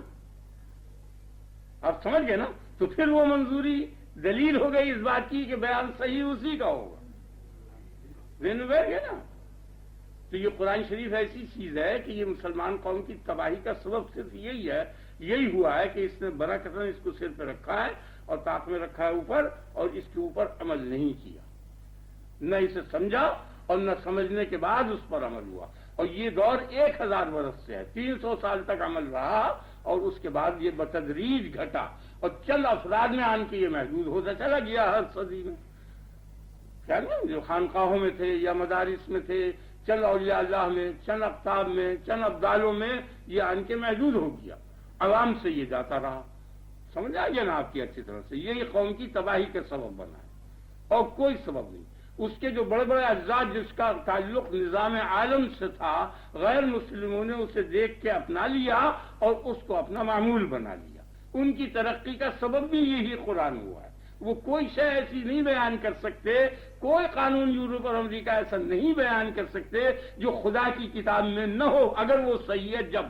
آپ سمجھ گئے نا؟ تو پھر وہ منظوری دلیل ہو گئی اس بات کی کہ بیان صحیح اسی کا ہوگا. ذہن میں بیٹھ گیا نا؟ تو یہ قرآن شریف ایسی چیز ہے کہ یہ مسلمان قوم کی تباہی کا سبب صرف یہی ہوا ہے کہ اس نے برکتاً اس کو سر پہ رکھا ہے اور طاق میں رکھا ہے اوپر، اور اس کے اوپر عمل نہیں کیا، نہ اسے سمجھا اور نہ سمجھنے کے بعد اس پر عمل ہوا. اور یہ دور 1000 برس سے ہے، 300 سال تک عمل رہا اور اس کے بعد یہ بتدریج گھٹا اور چند افراد میں آن کے یہ محدود ہوتا چلا گیا. ہر صدی میں کیا نہیں، جو خانقاہوں میں تھے یا مدارس میں تھے، چند اولیاء اللہ میں، چند اقطاب میں، چند ابدالوں میں یہ آن کے محدود ہو گیا. عوام سے یہ جاتا رہا. سمجھ آ گیا نا آپ کی اچھی طرح سے؟ یہی قوم کی تباہی کا سبب بنا ہے اور کوئی سبب نہیں. اس کے جو بڑے بڑے اجزاء جس کا تعلق نظام عالم سے تھا، غیر مسلموں نے اسے دیکھ کے اپنا لیا اور اس کو اپنا معمول بنا لیا. ان کی ترقی کا سبب بھی یہی قرآن ہوا ہے. وہ کوئی شے ایسی نہیں بیان کر سکتے، کوئی قانون یورپ اور امریکہ ایسا نہیں بیان کر سکتے جو خدا کی کتاب میں نہ ہو، اگر وہ صحیح ہے. جب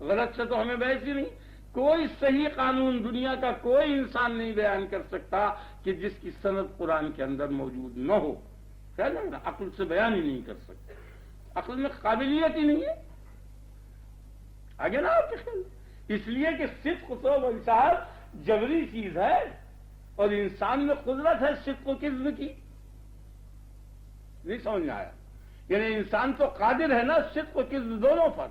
غلط سے تو ہمیں بحث ہی نہیں. کوئی صحیح قانون دنیا کا کوئی انسان نہیں بیان کر سکتا کہ جس کی سند قرآن کے اندر موجود نہ ہو. خیال ہے نا؟ عقل سے بیان ہی نہیں کر سکتے، عقل میں قابلیت ہی نہیں ہے. آگے نا آپ کے خیال؟ اس لیے کہ صدق تو انصاف جبری چیز ہے اور انسان میں قدرت ہے صدق و کذب کی. نہیں سمجھ میں آیا؟ یعنی انسان تو قادر ہے نا صدق و کذب دونوں پر.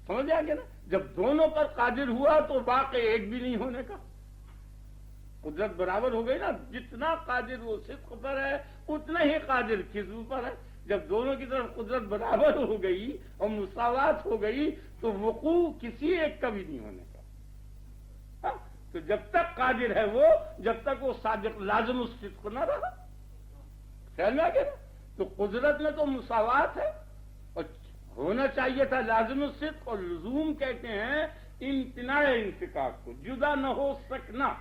سمجھ آ گیا نا؟ جب دونوں پر قادر ہوا تو واقع ایک بھی نہیں ہونے کا. قدرت برابر ہو گئی نا، جتنا قادر وہ صدق پر ہے اتنا ہی قادر کذب پر ہے. جب دونوں کی طرف قدرت برابر ہو گئی اور مساوات ہو گئی تو وقوع کسی ایک کا بھی نہیں ہونے کا. تو جب تک قادر ہے وہ، جب تک وہ صادق لازم الصدق نہ رہا. خیال میں آ گیا نا؟ تو قدرت میں تو مساوات ہے اور ہونا چاہیے تھا لازم الصدق. اور لزوم کہتے ہیں امتناع انفکاک کو، جدا نہ ہو سکنا.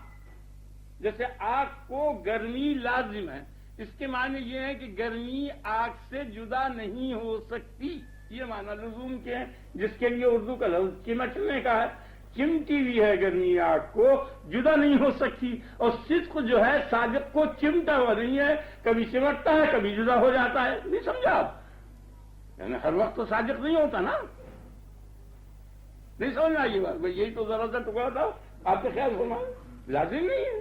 جیسے آگ کو گرمی لازم ہے، اس کے معنی یہ ہے کہ گرمی آگ سے جدا نہیں ہو سکتی. یہ معنی لزوم کے ہیں، جس کے لیے اردو کا لفظ چمٹنے کا ہے. چمٹی ہوئی ہے گرمی آگ کو، جدا نہیں ہو سکتی. اور صدق جو ہے صادق کو چمٹا ہوا نہیں ہے، کبھی چمٹتا ہے کبھی جدا ہو جاتا ہے. نہیں سمجھا آپ؟ یعنی ہر وقت تو صادق نہیں ہوتا نا. نہیں سمجھ آئی بات؟ میں یہی تو ذرا سا ٹکڑا تھا آپ کے خیال فرمائیں. لازم نہیں ہے.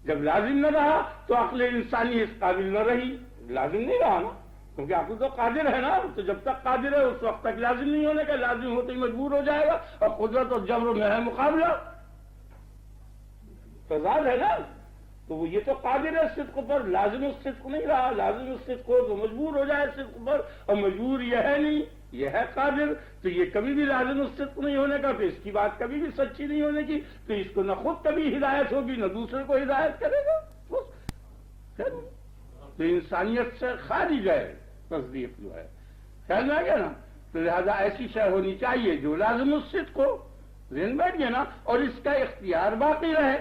جب لازم نہ رہا تو عقل انسانی اس قابل نہ رہی. لازم نہیں رہا نا، کیونکہ عقل تو قادر ہے نا. تو جب تک قادر ہے اس وقت تک لازم نہیں ہونے کا. لازم ہوتے ہی مجبور ہو جائے گا. اور قدرت اور جبر میں ہے مقابلہ، تضاد ہے نا. تو وہ یہ تو قادر ہے صدق پر، لازم الصدق نہیں رہا. لازم الصدق ہو تو مجبور ہو جائے صدق پر، اور مجبور یہ ہے نہیں، یہ ہے قادر. تو یہ کبھی بھی لازم الصدق نہیں ہونے کا. تو اس کی بات کبھی بھی سچی نہیں ہونے کی. تو اس کو نہ خود کبھی ہدایت ہوگی نہ دوسرے کو ہدایت کرے گا. تو انسانیت سے خارج ہے تصدیق جو ہے. خیال میں آ گیا نا؟ تو لہذا ایسی شے ہونی چاہیے جو لازم الصدق ہو. ذہن بیٹھ گیا نا؟ اور اس کا اختیار باقی رہے.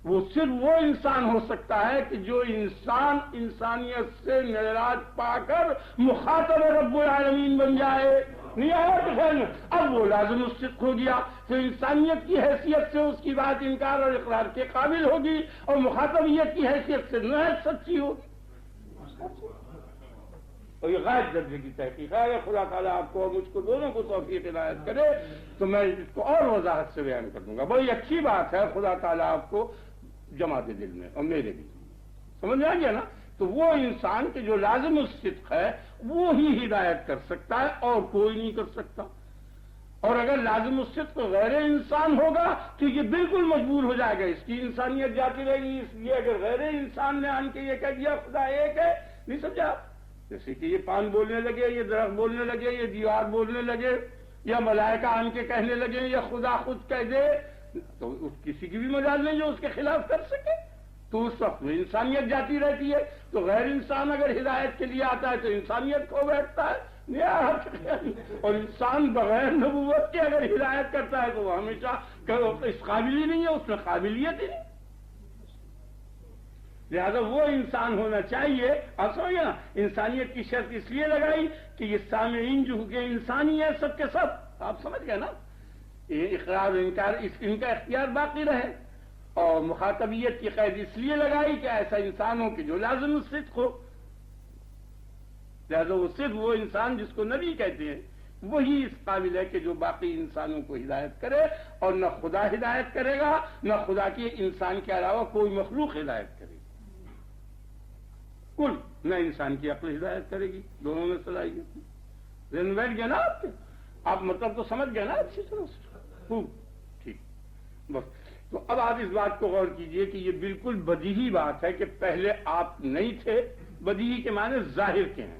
وہ صرف وہ انسان ہو سکتا ہے کہ جو انسان انسانیت سے معراج پا کر مخاطب رب العالمین بن جائے. نہیں آیا تو خیر میں اب وہ لازم الصدق ہو گیا. تو انسانیت کی حیثیت سے اس کی بات انکار اور اقرار کے قابل ہوگی، اور مخاطبیت کی حیثیت سے نہایت سچی ہوگی. اور یہ غائب درجے کی تحقیق ہے. اگر خدا تعالیٰ آپ کو اور مجھ کو دونوں کو توفیق عنایت کرے تو میں اس کو اور وضاحت سے بیان کر دوں گا. بڑی اچھی بات ہے خدا تعالیٰ آپ کو جمع دے دل میں اور میرے بھی. سمجھ میں آ گیا نا؟ تو وہ انسان کے جو لازم الصدق ہے وہ ہی ہدایت کر سکتا ہے اور کوئی نہیں کر سکتا. اور اگر لازم الصدق غیر انسان ہوگا تو یہ بالکل مجبور ہو جائے گا, اس کی انسانیت جاتی رہے گی. اس لیے اگر غیر انسان نے آن کے یہ کہہ دیا خدا ایک ہے, نہیں سمجھا؟ جیسے کہ یہ پان بولنے لگے, یہ درخت بولنے لگے, یہ دیوار بولنے لگے, یا ملائکہ آن کے کہنے لگے, یا خدا خود کہہ دے, تو کسی کی بھی مجال نہیں جو اس کے خلاف کر سکے. تو اس وقت میں انسانیت جاتی رہتی ہے. تو غیر انسان اگر ہدایت کے لیے آتا ہے تو انسانیت کھو بیٹھتا ہے. اور انسان بغیر نبوت کے اگر ہدایت کرتا ہے تو وہ ہمیشہ اس قابل ہی نہیں ہے, اس میں قابلیت ہی نہیں. لہذا وہ انسان ہونا چاہیے. آپ سمجھے نا, انسانیت کی شرط اس لیے لگائی کہ یہ سامعین جو کہ انسانی ہے سب کے سب, آپ سمجھ گئے نا, یہ اقرار انکار ان کا اختیار باقی رہے. اور مخاطبیت کی قید اس لیے لگائی کہ ایسا انسانوں کی جو لازم الصدق ہو. لہذا وہ صرف وہ انسان جس کو نبی کہتے ہیں وہی اس قابل ہے کہ جو باقی انسانوں کو ہدایت کرے. اور نہ خدا ہدایت کرے گا نہ خدا کے انسان کے علاوہ کوئی مخلوق ہدایت کرے گی. کل نہ انسان کی عقل ہدایت کرے گی, دونوں میں صلاحیت. ذہن بیٹھ گیا نا آپ کے؟ آپ مطلب تو سمجھ گئے نا اچھی طرح سے؟ خوب ٹھیک. بس تو اب آپ اس بات کو غور کیجئے کہ یہ بالکل بدیہی بات ہے کہ پہلے آپ نہیں تھے. بدیہی کے معنی ظاہر کے ہیں,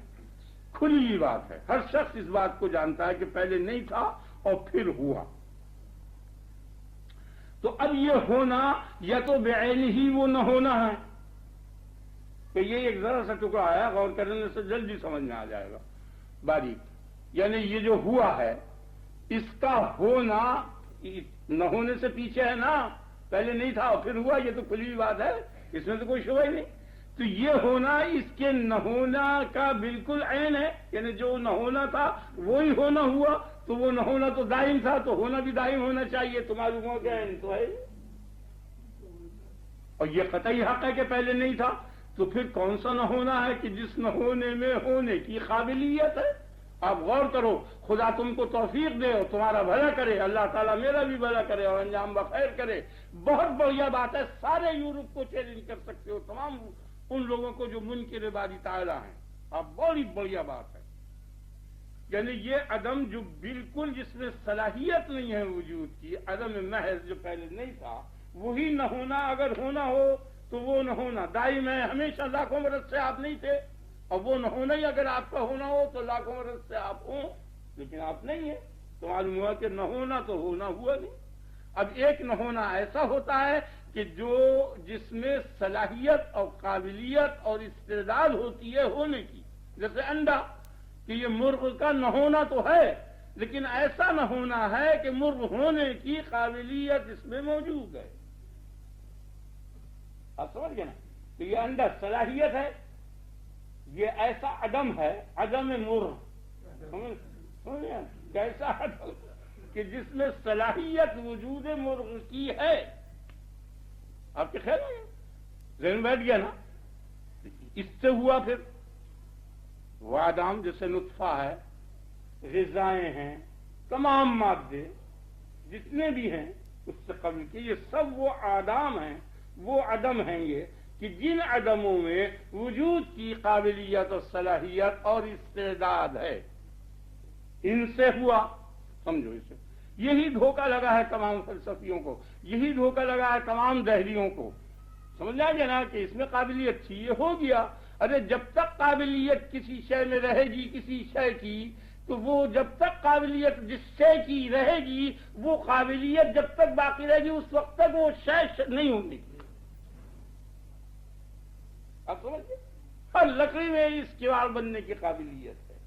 کھلی بات ہے. ہر شخص اس بات کو جانتا ہے کہ پہلے نہیں تھا اور پھر ہوا. تو اب یہ ہونا یا تو بعین ہی وہ نہ ہونا ہے. کہ یہ ایک ذرا سا ٹکڑا آیا, غور کرنے سے جلدی سمجھ میں آ جائے گا باریک. یعنی یہ جو ہوا ہے اس کا ہونا نہ ہونے سے پیچھے ہے نا. پہلے نہیں تھا اور پھر ہوا, یہ تو کھلی بات ہے, اس میں تو کوئی شبہ ہی نہیں. تو یہ ہونا اس کے نہ ہونا کا بالکل عین ہے. یعنی جو نہ ہونا تھا وہی ہونا ہوا. تو وہ نہ ہونا تو دائم تھا, تو ہونا بھی دائم ہونا چاہیے. تو معلوم ہو گیا عین تو ہے. اور یہ قطعی حق ہے کہ پہلے نہیں تھا. تو پھر کون سا نہ ہونا ہے کہ جس نہ ہونے میں ہونے کی قابلیت ہے. آپ غور کرو, خدا تم کو توفیق دے اور تمہارا بھلا کرے, اللہ تعالیٰ میرا بھی بھلا کرے اور انجام بخیر کرے. بہت بڑھیا بات ہے. سارے یورپ کو چیلنج کر سکتے ہو, تمام ان لوگوں کو جو منکر باری تعالیٰ ہیں. آپ بڑی بڑھیا بات ہے. یعنی یہ عدم جو بالکل جس میں صلاحیت نہیں ہے وجود کی, عدم محض جو پہلے نہیں تھا, وہی نہ ہونا اگر ہونا ہو تو وہ نہ ہونا دائم ہے. ہمیشہ لاکھوں برس سے آپ نہیں تھے, اور وہ نہ ہونا ہی اگر آپ کا ہونا ہو تو لاکھوں برس سے آپ ہوں, لیکن آپ نہیں ہیں. تو معلوم ہوا کہ نہ ہونا تو ہونا ہوا نہیں. اب ایک نہ ہونا ایسا ہوتا ہے کہ جو جس میں صلاحیت اور قابلیت اور استعداد ہوتی ہے ہونے کی. جیسے انڈا, کہ یہ مرغ کا نہ ہونا تو ہے لیکن ایسا نہ ہونا ہے کہ مرغ ہونے کی قابلیت اس میں موجود ہے. آپ سمجھ گئے نا؟ تو یہ انڈا صلاحیت ہے, یہ ایسا عدم ہے, عدم مرغ. کیسا عدم کہ جس میں صلاحیت وجود مرغ کی ہے. آپ کے خیال میں ذہن بیٹھ گیا نا؟ اس سے ہوا پھر وہ آدام جیسے نطفہ ہے, غذائیں ہیں, تمام مادے جتنے بھی ہیں اس سے قبل کے, یہ سب وہ آدام ہیں, وہ عدم ہیں یہ کہ جن عدموں میں وجود کی قابلیت اور صلاحیت اور استعداد ہے. ان سے ہوا. سمجھو اسے. یہی دھوکہ لگا ہے تمام فلسفیوں کو, یہی دھوکہ لگا ہے تمام دہریوں کو. سمجھ آ گیا نا کہ اس میں قابلیت تھی, یہ ہو گیا. ارے جب تک قابلیت کسی شے میں رہے گی کسی شے کی, تو وہ جب تک قابلیت جس شے کی رہے گی, وہ قابلیت جب تک باقی رہے گی اس وقت تک وہ شے نہیں ہوگی. آپ سمجھتے؟ ہر لکڑی میں اس کیوڑ بننے کی قابلیت ہے.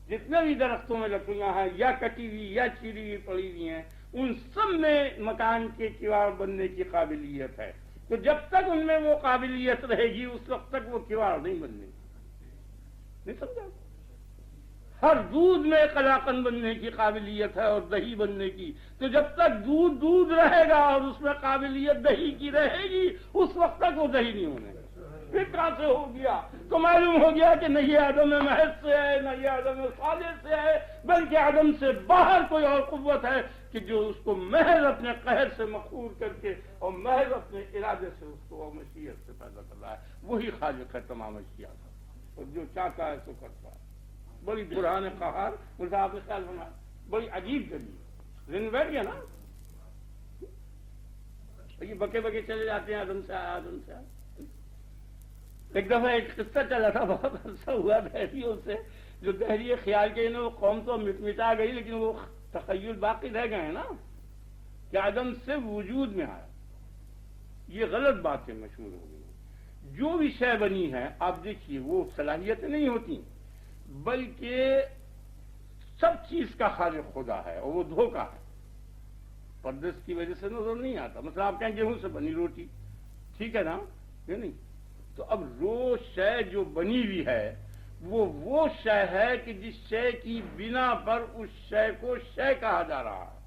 جتنے بھی درختوں میں لکڑیاں ہیں یا کٹی ہوئی یا چیری ہوئی پڑی ہوئی ہیں, ان سب میں مکان کے کیوڑ بننے کی قابلیت ہے. تو جب تک ان میں وہ قابلیت رہے گی اس وقت تک وہ کیوڑ نہیں بننے کی. نہیں سمجھا؟ ہر دودھ میں قلاقند بننے کی قابلیت ہے اور دہی بننے کی. تو جب تک دودھ رہے گا اور اس میں قابلیت دہی کی رہے گی اس وقت تک وہ دہی نہیں ہونے گا. پھر کہاں سے ہو گیا؟ تو معلوم ہو گیا کہ نہ یہ عدم محض سے ہے، نہ یہ عدم صالح سے ہے، بلکہ عدم سے باہر کوئی اور قوت ہے کہ جو اس کو محض اپنے قہر سے مخور کر کے اور محض اپنے ارادے سے اس کو اور مشیت سے پیدا کر رہا ہے۔ وہی خالق ہے تمام اشیاء کا، اور جو چاہتا ہے سو کرتا ہے۔ بڑی برہان قہار مجھے آپ نے خیال بنا، بڑی عجیب دلیل رن بیٹھ گیا نا، یہ بکے بکے چلے جاتے ہیں آدم سے آیا آدم سے آیا۔ ایک دفعہ ایک قصہ چلا تھا، بہت عرصہ ہوا دہریوں سے، جو دہری خیال کے وہ قوم تو مٹا گئی لیکن وہ تخیل باقی رہ گئے ہیں نا کہ آدم سے وجود میں آیا۔ یہ غلط باتیں مشہور ہو گئی۔ جو بھی شے بنی ہے آپ دیکھیے وہ صلاحیتیں نہیں ہوتی، بلکہ سب چیز کا خالق خدا ہے، اور وہ دھوکہ ہے، پردس کی وجہ سے نظر نہیں آتا۔ مثلا آپ کہیں گیہوں سے بنی روٹی، ٹھیک ہے نا، یہ نہیں تو اب وہ شے جو بنی ہوئی ہے وہ شے ہے کہ جس شے کی بنا پر اس شے کو شے کہا جا رہا ہے۔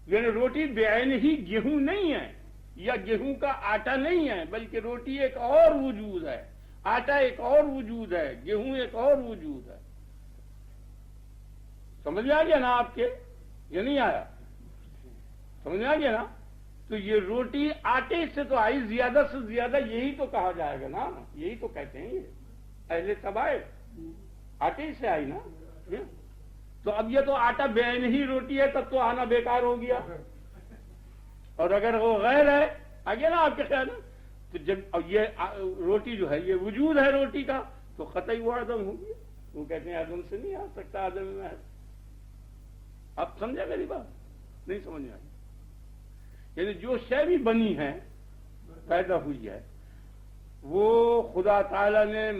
یعنی روٹی بعین ہی گیہوں نہیں ہے یا گیہوں کا آٹا نہیں ہے، بلکہ روٹی ایک اور وجود ہے، آٹا ایک اور وجود ہے، گیہوں ایک اور وجود ہے۔ سمجھ میں آ گیا نا آپ کے؟ یہ نہیں آیا؟ سمجھ میں آ گیا نا؟ تو یہ روٹی آٹے سے تو آئی، زیادہ سے زیادہ یہی تو کہا جائے گا نا، یہی تو کہتے ہیں یہ اہل طبائع، آٹے سے آئی نا۔ تو اب یہ تو آٹا بعین ہی روٹی ہے، تب تو آنا بیکار ہو گیا، اور اگر وہ غیر ہے آگے نا آپ کے خیال میں، تو جب یہ روٹی جو ہے یہ وجود ہے روٹی کا، تو قطعی وہ آدم ہو گیا۔ وہ کہتے ہیں آدم سے نہیں آ سکتا، آدم میں ہے۔ آپ سمجھے میری بات؟ نہیں سمجھ میں آئی؟ یعنی جو شے بھی بنی ہے پیدا ہوئی ہے وہ خدا تعالیٰ نے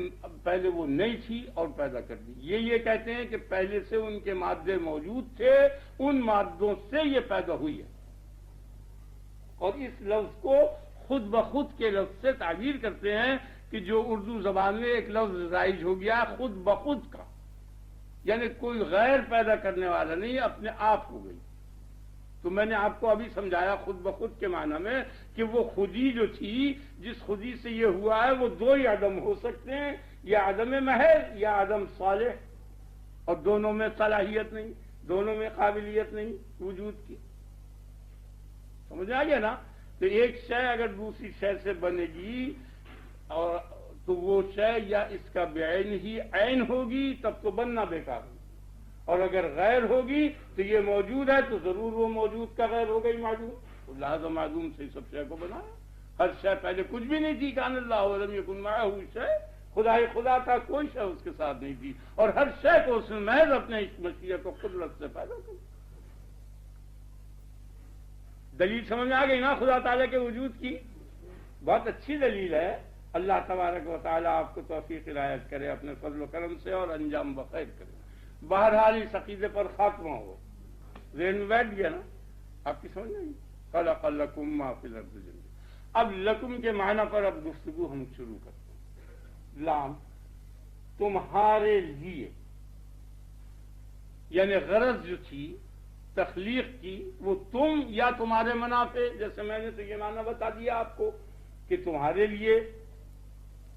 پہلے وہ نہیں تھی اور پیدا کر دی۔ یہ کہتے ہیں کہ پہلے سے ان کے مادے موجود تھے، ان مادوں سے یہ پیدا ہوئی ہے، اور اس لفظ کو خود بخود کے لفظ سے تعبیر کرتے ہیں کہ جو اردو زبان میں ایک لفظ رائج ہو گیا خود بخود کا، یعنی کوئی غیر پیدا کرنے والا نہیں، اپنے آپ ہو گئی۔ تو میں نے آپ کو ابھی سمجھایا خود بخود کے معنی میں کہ وہ خودی جو تھی، جس خودی سے یہ ہوا ہے، وہ دو ہی عدم ہو سکتے ہیں، یا عدم محض یا عدم صالح، اور دونوں میں صلاحیت نہیں، دونوں میں قابلیت نہیں وجود کی۔ سمجھ آ گیا نا؟ تو ایک شے اگر دوسری شے سے بنے گی اور تو وہ شے یا اس کا بعین ہی عین ہوگی، تب تو بننا بیکار ہوگی، اور اگر غیر ہوگی تو یہ موجود ہے تو ضرور وہ موجود کا غیر ہو گئی معدوم، لہذا معدوم سے سب شے کو بنایا۔ ہر شے پہلے کچھ بھی نہیں تھی، کان اللہ ولم یکن معہ شے، خدا ہی خدا تھا، کوئی شے اس کے ساتھ نہیں تھی، اور ہر شے کو اس نے محض اپنے مشیت و قدرت سے پیدا کیا۔ دلیل سمجھ میں آ گئی نا خدا تعالیٰ کے وجود کی؟ بہت اچھی دلیل ہے۔ اللہ تبارک و تعالیٰ آپ کو توفیق عنایت کرے اپنے فضل و کرم سے، اور انجام بخیر کرے۔ بہرحال اس عقیدے پر خاتمہ ہو، ذہن میں بیٹھ گیا نا آپ کی سمجھ نہیں؟ خلق لکم ما فی الارض جميعا۔ اب لکم کے معنی پر اب گفتگو ہم شروع کرتے ہیں۔ لام تمہارے لیے، یعنی غرض جو تھی تخلیق کی وہ تم یا تمہارے منافع، جیسے میں نے تو یہ معنی بتا دیا آپ کو کہ تمہارے لیے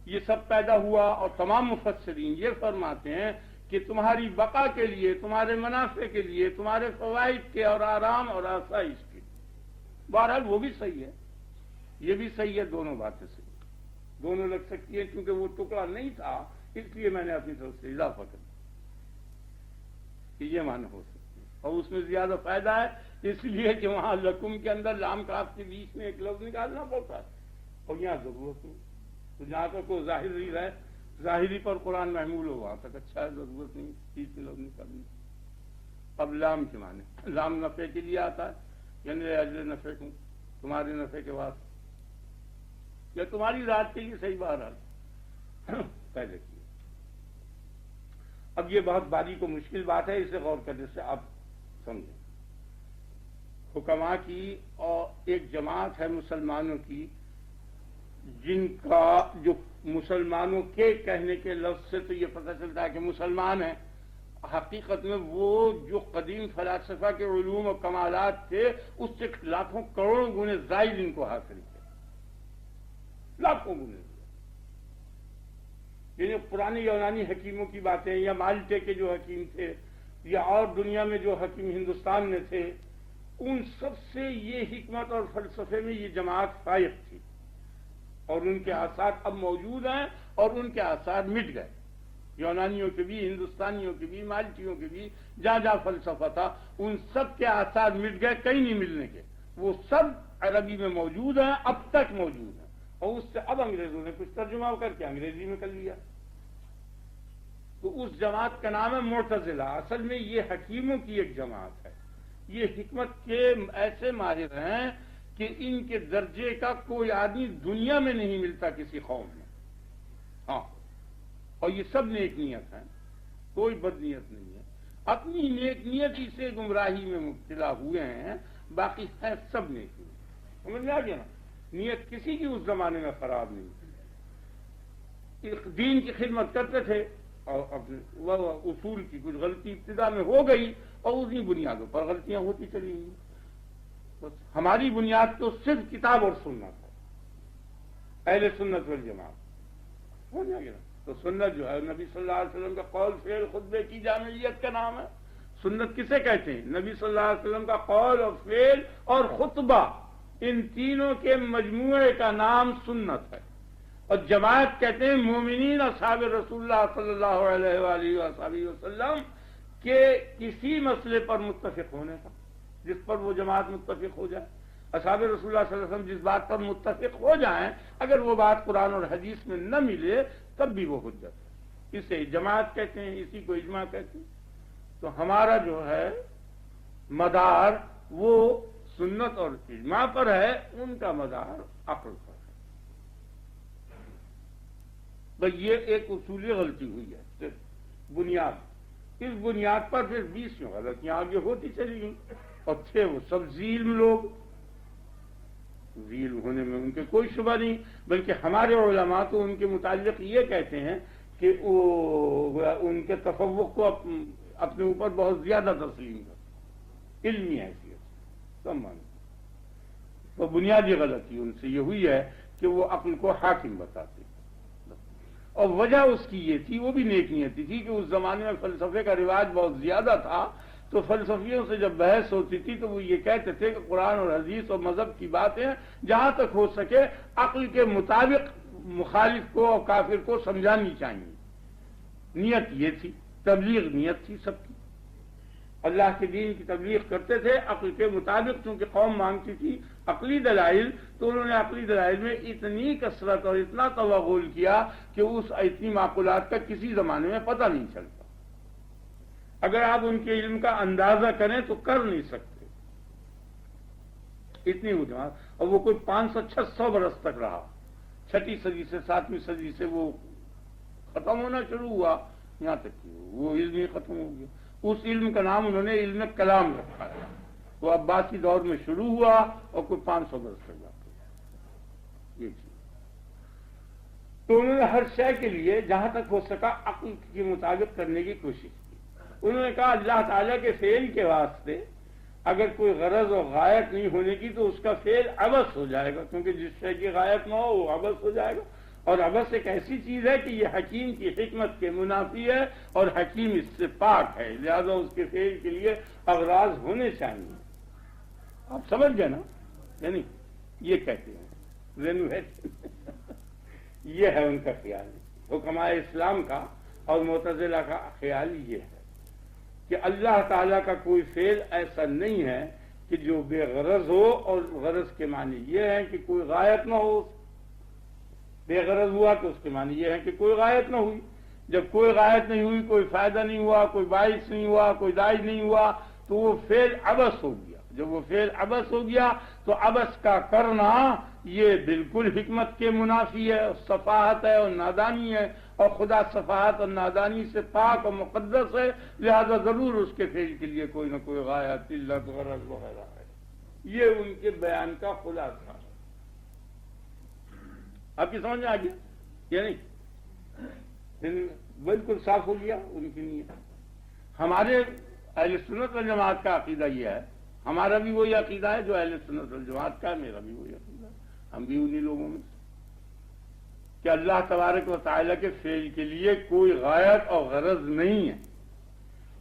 یہ سب پیدا ہوا، اور تمام مفسرین یہ فرماتے ہیں کہ تمہاری بقا کے لیے، تمہارے منافع کے لیے، تمہارے فوائد کے اور آرام اور آسائش کے۔ بہرحال وہ بھی صحیح ہے، یہ بھی صحیح ہے، دونوں باتیں صحیح، دونوں لگ سکتی ہیں، کیونکہ وہ ٹکڑا نہیں تھا اس لیے میں نے اپنی طرف سے اضافہ کر دیا کہ یہ معنی ہو سکتا ہے، اور اس میں زیادہ فائدہ ہے اس لیے کہ وہاں لکم کے اندر لام کاف کے بیچ میں ایک لفظ نکالنا پڑتا ہے، اور یہاں ضرورت نہیں، تو جہاں تک وہ ظاہری رہے، ظاہری پر قرآن محمول ہو، وہاں تک اچھا ہے، ضرورت نہیں بیچ میں لفظ نکالنے۔ اب لام کے معنی، لام نفع کے لیے آتا ہے، یعنی اجل نفع کو، تمہارے نفع کے واسطے یا تمہاری ذات کے لیے، صحیح بہرحال پہلے کی۔ اب یہ بہت باریک و مشکل بات ہے، اسے غور کرنے سے آپ سمجھیں۔ حکماء کی اور ایک جماعت ہے مسلمانوں کی، جن کا جو مسلمانوں کے کہنے کے لفظ سے تو یہ پتہ چلتا ہے کہ مسلمان ہیں، حقیقت میں وہ جو قدیم فلاسفہ کے علوم و کمالات تھے اس سے لاکھوں کروڑوں گنے زائد ان کو حاصل تھے۔ لاکھوں گنے دیا. یعنی پرانے یونانی حکیموں کی باتیں یا مالٹے کے جو حکیم تھے یا اور دنیا میں جو حکیم ہندوستان میں تھے، ان سب سے یہ حکمت اور فلسفے میں یہ جماعت فائق تھی، اور ان کے آثار اب موجود ہیں اور ان کے آثار مٹ گئے. یونانیوں کے بھی، ہندوستانیوں کے بھی، مالٹیوں کے بھی، جہاں جہاں فلسفہ تھا ان سب کے آثار مٹ گئے، کہیں نہیں ملنے کے. وہ سب عربی میں موجود ہیں، اب تک موجود ہیں، اور اس سے اب انگریزوں نے کچھ ترجمہ کر کے انگریزی میں کر لیا. تو اس جماعت کا نام ہے معتزلہ. اصل میں یہ حکیموں کی ایک جماعت ہے. یہ حکمت کے ایسے ماہر ہیں کہ ان کے درجے کا کوئی آدمی دنیا میں نہیں ملتا کسی قوم میں. ہاں، اور یہ سب نیک نیت ہیں، کوئی بد نیت نہیں ہے. اپنی نیک نیتی سے گمراہی میں مبتلا ہوئے ہیں، باقی ہے سب نیک نیت. سمجھ میں آ گیا نا؟ نیت کسی کی اس زمانے میں خراب نہیں تھی. دین کی خدمت کرتے تھے اور اپنے اصول کی کچھ غلطی ابتدا میں ہو گئی اور اسی بنیادوں پر غلطیاں ہوتی چلی گئی. بس ہماری بنیاد تو صرف کتاب اور سنت ہے، اہل سنت والجماعت. ہو جائے گا. تو سنت جو ہے نبی صلی اللہ علیہ وسلم کا قول فعل خطبے کی جامعیت کا نام ہے. سنت کسے کہتے ہیں؟ نبی صلی اللہ علیہ وسلم کا قول اور فعل اور خطبہ، ان تینوں کے مجموعے کا نام سنت ہے. اور جماعت کہتے ہیں مومنین اصحاب رسول اللہ صلی اللہ علیہ وآلہ وصحبہ وسلم کے کسی مسئلے پر متفق ہونے کا، جس پر وہ جماعت متفق ہو جائے. اصحاب رسول اللہ صلی اللہ علیہ وسلم جس بات پر متفق ہو جائیں، اگر وہ بات قرآن اور حدیث میں نہ ملے تب بھی وہ حجت ہے. اسے جماعت کہتے ہیں، اسی کو اجماع کہتے ہیں. تو ہمارا جو ہے مدار وہ سنت اور اجماع پر ہے، ان کا مدار عقل پر ہے. بس یہ ایک اصولی غلطی ہوئی ہے صرف بنیاد. اس بنیاد پر پھر 20 غلطیاں آگے ہوتی چلی گئیں، اور تھے وہ سب ظلم لوگ. ظلم ہونے میں ان کے کوئی شبہ نہیں، بلکہ ہمارے علماء تو ان کے متعلق یہ کہتے ہیں کہ وہ ان کے تفوق کو اپنے اوپر بہت زیادہ تسلیم کر، علمی حیثیت سب مانتے. تو بنیادی غلطی ان سے یہ ہوئی ہے کہ وہ عقل کو حاکم بتاتے، اور وجہ اس کی یہ تھی، وہ بھی نیک نیتی تھی، کہ اس زمانے میں فلسفے کا رواج بہت زیادہ تھا. تو فلسفیوں سے جب بحث ہوتی تھی تو وہ یہ کہتے تھے کہ قرآن اور حدیث اور مذہب کی باتیں جہاں تک ہو سکے عقل کے مطابق مخالف کو اور کافر کو سمجھانی چاہیے. نیت یہ تھی، تبلیغ نیت تھی سب کی. اللہ کے دین کی تبلیغ کرتے تھے عقل کے مطابق، چونکہ قوم مانگتی تھی عقلی دلائل، تو انہوں نے عقلی دلائل میں اتنی کثرت اور اتنا توغل کیا کہ اس اتنی معقولات کا کسی زمانے میں پتہ نہیں چلتا. اگر آپ ان کے علم کا اندازہ کریں تو کر نہیں سکتے، اتنی وہ جماعت. اور وہ کوئی 500-600 برس تک رہا. 6ٹھی صدی سے 7ویں صدی سے وہ ختم ہونا شروع ہوا، یہاں تک کہ وہ علم ہی ختم ہو گیا. اس علم کا نام انہوں نے علم کلام رکھا ہے. وہ عباسی دور میں شروع ہوا اور کوئی 500 برس تک جاتا. یہ چیز تو انہوں نے ہر شے کے لیے جہاں تک ہو سکا عقل کے مطابق کرنے کی کوشش کی. انہوں نے کہا اللہ تعالیٰ کے فعل کے واسطے اگر کوئی غرض اور غایت نہیں ہونے کی تو اس کا فعل عبث ہو جائے گا، کیونکہ جس شے کی غایت نہ ہو وہ عبث ہو جائے گا. اور عبث ایک ایسی چیز ہے کہ یہ حکیم کی حکمت کے منافی ہے، اور حکیم اس سے پاک ہے، لہذا اس کے فعل کے لیے اغراض ہونے چاہیے. آپ سمجھ گئے نا؟ یعنی یہ کہتے ہیں رینوویٹ یہ ہے ان کا خیال. حکماء اسلام کا اور معتزلہ کا خیال یہ ہے کہ اللہ تعالیٰ کا کوئی فعل ایسا نہیں ہے کہ جو بے غرض ہو، اور غرض کے معنی یہ ہے کہ کوئی غایت نہ ہو. بے غرض ہوا تو اس کے معنی یہ ہے کہ کوئی غایت نہ ہوئی. جب کوئی غایت نہیں ہوئی، کوئی فائدہ نہیں ہوا، کوئی باعث نہیں ہوا، کوئی داعی نہیں ہوا، تو وہ فعل عبث ہو گیا. جب وہ فعل عبث ہو گیا تو عبث کا کرنا یہ بالکل حکمت کے منافی ہے، سفاہت ہے اور نادانی ہے، اور خدا سفاہت اور نادانی سے پاک اور مقدس ہے، لہذا ضرور اس کے فعل کے لیے کوئی نہ کوئی غایت، علت، غرض وغیرہ ہے. یہ ان کے بیان کا خلاصہ ہے. آپ کی سمجھ میں آ گیا یا نہیں؟ بالکل صاف ہو گیا ان کی نیت. ہمارے اہل سنت والجماعت کا عقیدہ یہ ہے، ہمارا بھی وہی عقیدہ ہے جو اہل سنت والجماعت کا ہے، میرا بھی وہی عقیدہ ہے. ہم بھی انہی لوگوں میں کہ اللہ تبارک و تعالیٰ کے فعل کے لیے کوئی غایت اور غرض نہیں ہے.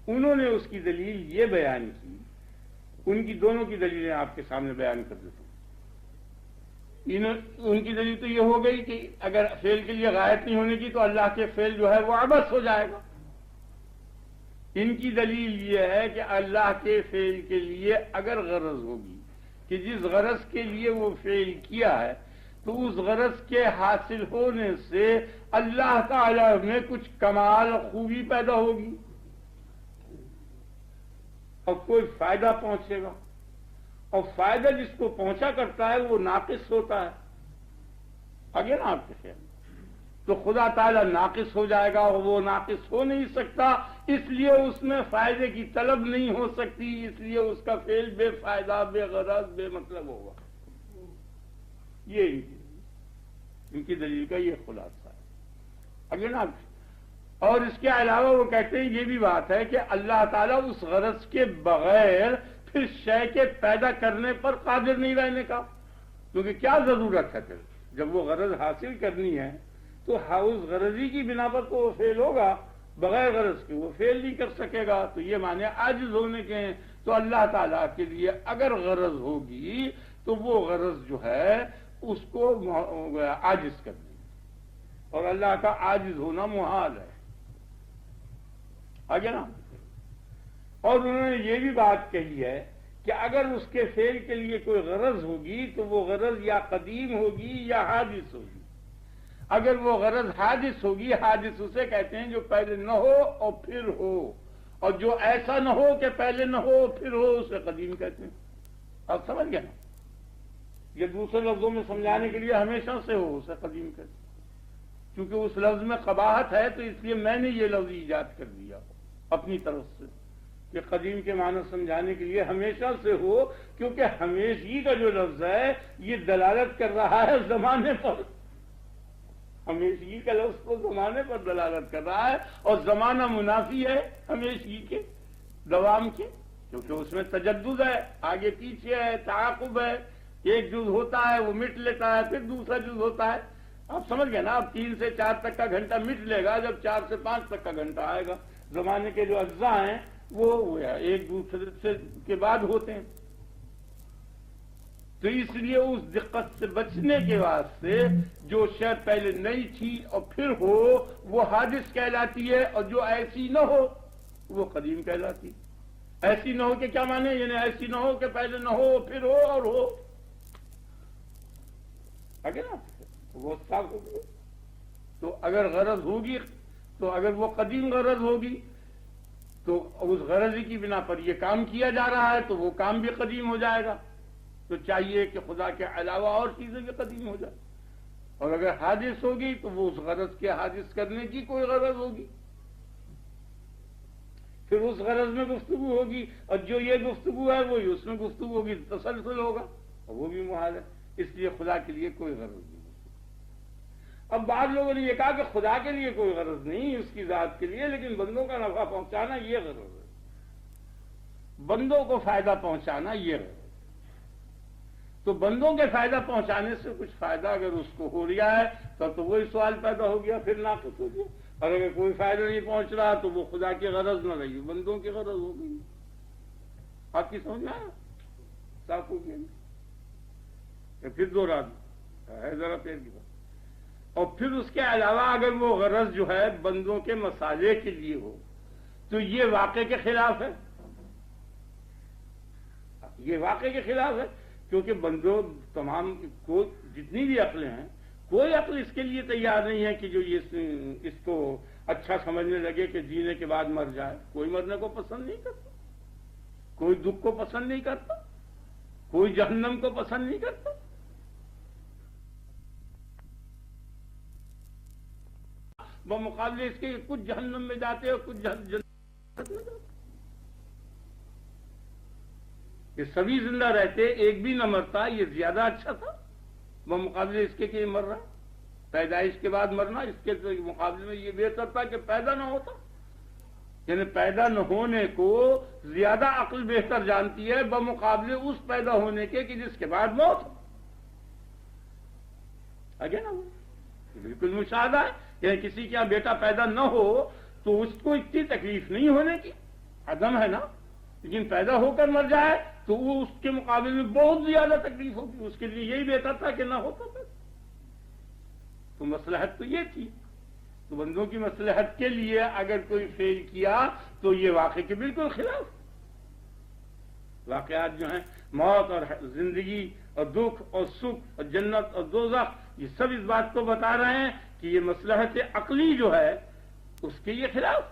انہوں نے اس کی دلیل یہ بیان کی، ان کی دونوں کی دلیلیں آپ کے سامنے بیان کر دیتا ہوں. ان کی دلیل تو یہ ہو گئی کہ اگر فعل کے لیے غایت نہیں ہونے کی تو اللہ کے فعل جو ہے وہ عبث ہو جائے گا. ان کی دلیل یہ ہے کہ اللہ کے فعل کے لیے اگر غرض ہوگی کہ جس غرض کے لیے وہ فعل کیا ہے تو اس غرض کے حاصل ہونے سے اللہ تعالی میں کچھ کمال خوبی پیدا ہوگی اور کوئی فائدہ پہنچے گا، اور فائدہ جس کو پہنچا کرتا ہے وہ ناقص ہوتا ہے. آگے نا آپ کے خیال تو خدا تعالیٰ ناقص ہو جائے گا اور وہ ناقص ہو نہیں سکتا، اس لیے اس میں فائدے کی طلب نہیں ہو سکتی، اس لیے اس کا فعل بے فائدہ، بے غرض، بے مطلب ہوگا. یہ ان کی دلیل کا یہ خلاصہ ہے. آگے نا اور اس کے علاوہ وہ کہتے ہیں یہ بھی بات ہے کہ اللہ تعالیٰ اس غرض کے بغیر پھر شے کے پیدا کرنے پر قادر نہیں رہنے کا، کیونکہ کیا ضرورت ہے پھر جب وہ غرض حاصل کرنی ہے تو اس غرضی کی بنا پر تو وہ فعل ہوگا، بغیر غرض کے وہ فعل نہیں کر سکے گا. تو یہ معنی عاجز ہونے کے ہیں. تو اللہ تعالیٰ کے لیے اگر غرض ہوگی تو وہ غرض جو ہے اس کو عاجز کر دیں، اور اللہ کا عاجز ہونا محال ہے. آگے نا اور انہوں نے یہ بھی بات کہی ہے کہ اگر اس کے فعل کے لیے کوئی غرض ہوگی تو وہ غرض یا قدیم ہوگی یا حادث ہوگی. اگر وہ غرض حادث ہوگی، حادث اسے کہتے ہیں جو پہلے نہ ہو اور پھر ہو، اور جو ایسا نہ ہو کہ پہلے نہ ہو پھر ہو اسے قدیم کہتے ہیں. آپ سمجھ گئے نا؟ یہ دوسرے لفظوں میں سمجھانے کے لیے ہمیشہ سے ہو اسے قدیم کہتے ہیں. کیونکہ اس لفظ میں قباحت ہے تو اس لیے میں نے یہ لفظ ایجاد کر دیا اپنی طرف سے کہ قدیم کے معنی سمجھانے کے لیے ہمیشہ سے ہو، کیونکہ ہمیشگی کا جو لفظ ہے یہ دلالت کر رہا ہے زمانے پر. ہمیشگی کا لفظ تو زمانے پر دلالت کر رہا ہے، اور زمانہ منافی ہے ہمیشگی کے، دوام کے، کیونکہ اس میں تجدد ہے، آگے پیچھے ہے، تعاقب ہے. ایک جز ہوتا ہے وہ مٹ لیتا ہے، پھر دوسرا جز ہوتا ہے. آپ سمجھ گئے نا؟ اب 3 سے 4 تک کا گھنٹہ مٹ لے گا جب 4 سے 5 تک کا گھنٹہ آئے گا. زمانے کے جو اجزاء ہیں وہ ایک دوسرے کے بعد ہوتے ہیں. تو اس لیے اس دقت سے بچنے کے واسطے جو شے پہلے نہیں تھی اور پھر ہو وہ حادث کہلاتی ہے، اور جو ایسی نہ ہو وہ قدیم کہلاتی. ایسی نہ ہو کہ کیا مانے؟ یعنی ایسی نہ ہو کہ پہلے نہ ہو پھر ہو اور ہو. آگے نا وہ صاف ہوگی. تو اگر غرض ہوگی تو اگر وہ قدیم غرض ہوگی تو اس غرضی کی بنا پر یہ کام کیا جا رہا ہے تو وہ کام بھی قدیم ہو جائے گا. تو چاہیے کہ خدا کے علاوہ اور چیزیں بھی قدیم ہو جائیں. اور اگر حادث ہوگی تو وہ اس غرض کے حادث کرنے کی کوئی غرض ہوگی، پھر اس غرض میں گفتگو ہوگی، اور جو یہ گفتگو ہے وہی اس میں گفتگو ہوگی، تسلسل ہوگا، اور وہ بھی محال ہے. اس لیے خدا کے لیے کوئی غرض نہیں. اب بعض لوگوں نے یہ کہا کہ خدا کے لیے کوئی غرض نہیں اس کی ذات کے لیے، لیکن بندوں کا نفع پہنچانا یہ غرض ہے، بندوں کو فائدہ پہنچانا یہ غرض. تو بندوں کے فائدہ پہنچانے سے کچھ فائدہ اگر اس کو ہو رہا ہے تو وہی سوال پیدا ہو گیا، پھر ناقص ہو گیا. اور اگر کوئی فائدہ نہیں پہنچ رہا تو وہ خدا کی غرض نہ رہی، بندوں کی غرض ہو گئی. آپ کی سمجھ میں آیا؟ صاف ہو گیا. پھر دوہرا ہے ذرا پیر کی بات. اور پھر اس کے علاوہ اگر وہ غرض جو ہے بندوں کے مصالحے کے لیے ہو تو یہ واقعے کے خلاف ہے. یہ واقعے کے خلاف ہے، کیونکہ بندوں تمام کو جتنی بھی عقلیں ہیں کوئی عقل اس کے لیے تیار نہیں ہے کہ جو یہ اس کو اچھا سمجھنے لگے کہ جینے کے بعد مر جائے. کوئی مرنے کو پسند نہیں کرتا، کوئی دکھ کو پسند نہیں کرتا، کوئی جہنم کو پسند نہیں کرتا. بمقابلے اس کے کچھ جہنم میں جاتے اور کچھ جنت میں جاتے. یہ سبھی زندہ رہتے، ایک بھی نہ مرتا، یہ زیادہ اچھا تھا بمقابلے اس کے کہ یہ مر رہا. پیدائش کے بعد مرنا اس کے مقابلے میں یہ بہتر تھا کہ پیدا نہ ہوتا. یعنی پیدا نہ ہونے کو زیادہ عقل بہتر جانتی ہے بمقابلے اس پیدا ہونے کے کہ جس کے بعد موت ہو. آگے نا بالکل مشاہدہ ہے. یعنی کسی کے یہاں بیٹا پیدا نہ ہو تو اس کو اتنی تکلیف نہیں ہونے کی، عدم ہے نا، لیکن پیدا ہو کر مر جائے تو وہ اس کے مقابل میں بہت زیادہ تکلیف ہوگی. اس کے لیے یہی بہتر تھا کہ نہ ہوتا تھا. تو مصلحت تو یہ تھی. تو بندوں کی مصلحت کے لیے اگر کوئی فعل کیا تو یہ واقعے کے بالکل خلاف. واقعات جو ہیں موت اور زندگی اور دکھ اور سکھ اور جنت اور دوزخ، یہ سب اس بات کو بتا رہے ہیں کہ یہ مصلحت عقلی جو ہے اس کے یہ خلاف.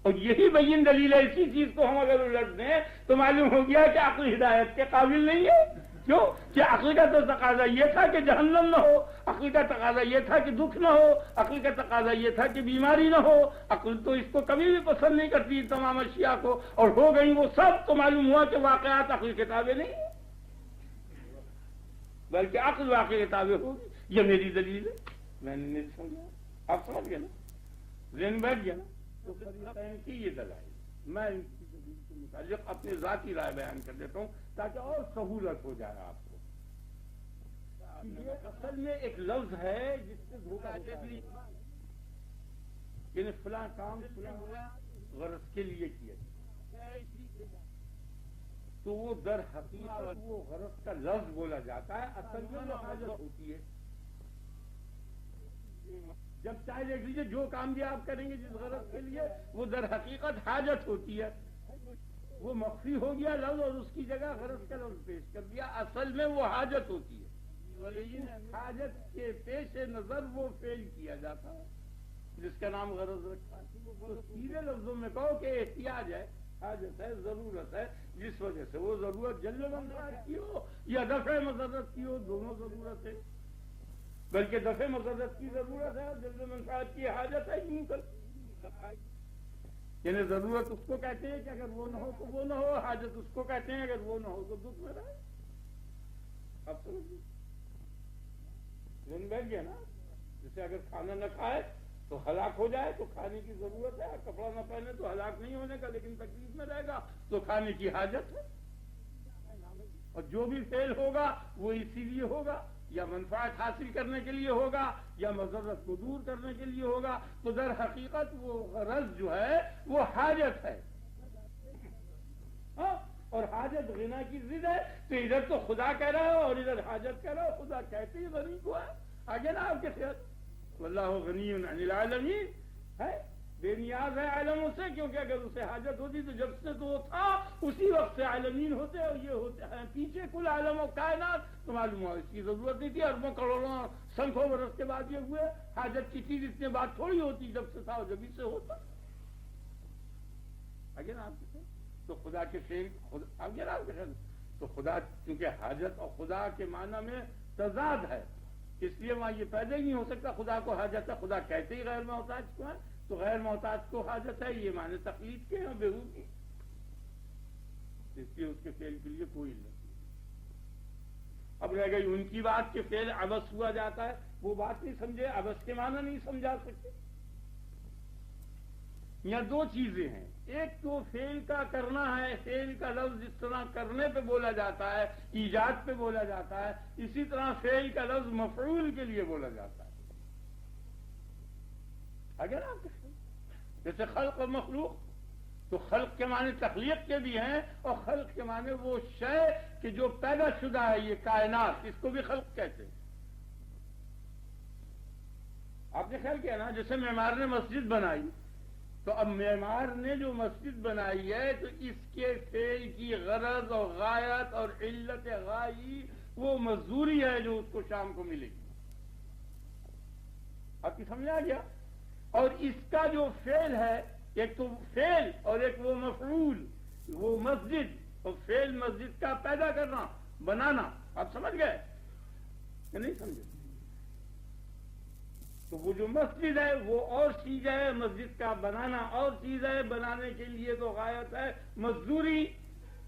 اور یہی بین دلیل ہے. اسی چیز کو ہم اگر الٹ دیں تو معلوم ہو گیا کہ عقل ہدایت کے قابل نہیں ہے. کیوں کہ عقل کا تو تقاضا یہ تھا کہ جہنم نہ ہو، عقل کا تقاضا یہ تھا کہ دکھ نہ ہو، عقل کا تقاضا یہ تھا کہ بیماری نہ ہو. عقل تو اس کو کبھی بھی پسند نہیں کرتی تمام اشیاء کو، اور ہو گئی وہ سب. تو معلوم ہوا کہ واقعات عقل کے تابع نہیں ہے بلکہ عقل واقع کے تابع ہوگی. یہ میری دلیل ہے. میں نے نہیں سمجھا، آپ سمجھ گئے نا، ذہن بیٹھ گیا نا. تو فریقین کی یہ دلائل میں ان کی دلیل کے متعلق اپنی ذاتی رائے بیان کر دیتا ہوں تاکہ اور سہولت ہو جائے آپ کو. یہ اصل میں ایک لفظ ہے جس سے دھوکہ یعنی فلاں کام فلاں غرض کے لیے کیا تو وہ در حقیقت وہ غرض کا لفظ بولا جاتا ہے. اصل میں وہ حاجت ہوتی ہے. جب چاہے دیکھ لیجیے جو کام بھی آپ کریں گے جس غرض کے لیے وہ در حقیقت حاجت ہوتی ہے. وہ مخفی ہو گیا لفظ اور اس کی جگہ غرض کا لفظ پیش کر دیا. اصل میں وہ حاجت ہوتی ہے. حاجت کے پیش نظر وہ فعل کیا جاتا ہے جس کا نام غرض رکھا ہے. سیدھے لفظوں میں کہو کہ احتیاج ہے، حاجت ہے، ضرورت ہے، جس وجہ سے وہ ضرورت جلب منفعت کی ہو یا دفع مضرت کی ہو، دونوں ضرورت ہے. بلکہ دفع مضرت کی ضرورت ہے اور جلب منفعت کی حاجت ہے. یوں کر یعنی ضرورت اس کو کہتے ہیں کہ اگر وہ نہ ہو تو وہ نہ ہو، حاجت اس کو کہتے ہیں اگر وہ نہ ہو تو دکھ میں رہے. اب سمجھ دن بیٹھ گیا نا. جیسے اگر کھانا نہ کھائے تو ہلاک ہو جائے تو کھانے کی ضرورت ہے. کپڑا نہ پہنے تو ہلاک نہیں ہونے کا لیکن تکلیف میں رہے گا تو کھانے کی حاجت ہے. اور جو بھی فعل ہوگا وہ اسی لیے ہوگا، یا منفعت حاصل کرنے کے لیے ہوگا یا مضرت کو دور کرنے کے لیے ہوگا. تو در حقیقت وہ غرض جو ہے وہ حاجت ہے. اور حاجت غنا کی ضد ہے. تو ادھر تو خدا کہہ رہا ہے اور ادھر حاجت کہہ رہا ہے. خدا کہتے ہی غنی کو ہے. آگے نا آپ کے خیال واللہ غنی عن العالمین ہے، بے نیاز ہے عالموں سے. کیونکہ اگر اسے حاجت ہوتی تو جب سے تو وہ تھا اسی وقت سے عالمین ہوتے اور یہ ہوتے ہیں پیچھے کل عالم و کائنات. تو معلوم ہوا اس کی ضرورت نہیں تھی. اربوں کروڑوں سنکھوں برس کے بعد یہ ہوئے. حاجت کی چیز اتنے بات تھوڑی ہوتی جب سے تھا اور جبھی سے ہوتا. آگے نا آپ کے تو خدا کے فعل آگے نا آپ کے تو خدا چونکہ حاجت اور خدا کے معنی میں تضاد ہے اس لیے وہاں یہ پیدا ہی نہیں ہو سکتا. خدا کو حاجت ہے. خدا کہتے ہی غیر محتاج کو ہے تو غیر محتاج کو حاجت ہے. یہ معنی تقلید کے ہیں بیہودی. اس لیے اس کے فعل کے لیے کوئی نہیں. اب رہ گئی ان کی بات کہ فعل عبث ہوا جاتا ہے. وہ بات نہیں سمجھے، عبث کے معنی نہیں سمجھا سکتے. یہاں دو چیزیں ہیں. ایک تو فعل کا کرنا ہے. فعل کا لفظ جس طرح کرنے پہ بولا جاتا ہے، ایجاد پہ بولا جاتا ہے، اسی طرح فعل کا لفظ مفعول کے لیے بولا جاتا ہے. اگر آپ جیسے خلق اور مخلوق، تو خلق کے معنی تخلیق کے بھی ہیں اور خلق کے معنی وہ شے کہ جو پیدا شدہ ہے. یہ کائنات اس کو بھی خلق کہتے ہیں. آپ نے خیال کیا نا جیسے معمار نے مسجد بنائی تو اب معمار نے جو مسجد بنائی ہے تو اس کے فعل کی غرض اور غایت اور علت غائی وہ مزدوری ہے جو اس کو شام کو ملے گی. آپ کی سمجھ آ گیا. اور اس کا جو فعل ہے ایک تو فعل اور ایک وہ مفعول، وہ مسجد. اور فعل مسجد کا پیدا کرنا، بنانا. آپ سمجھ گئے کہ نہیں سمجھے؟ تو وہ جو مسجد ہے وہ اور چیز ہے، مسجد کا بنانا اور چیز ہے. بنانے کے لیے تو غایت ہے مزدوری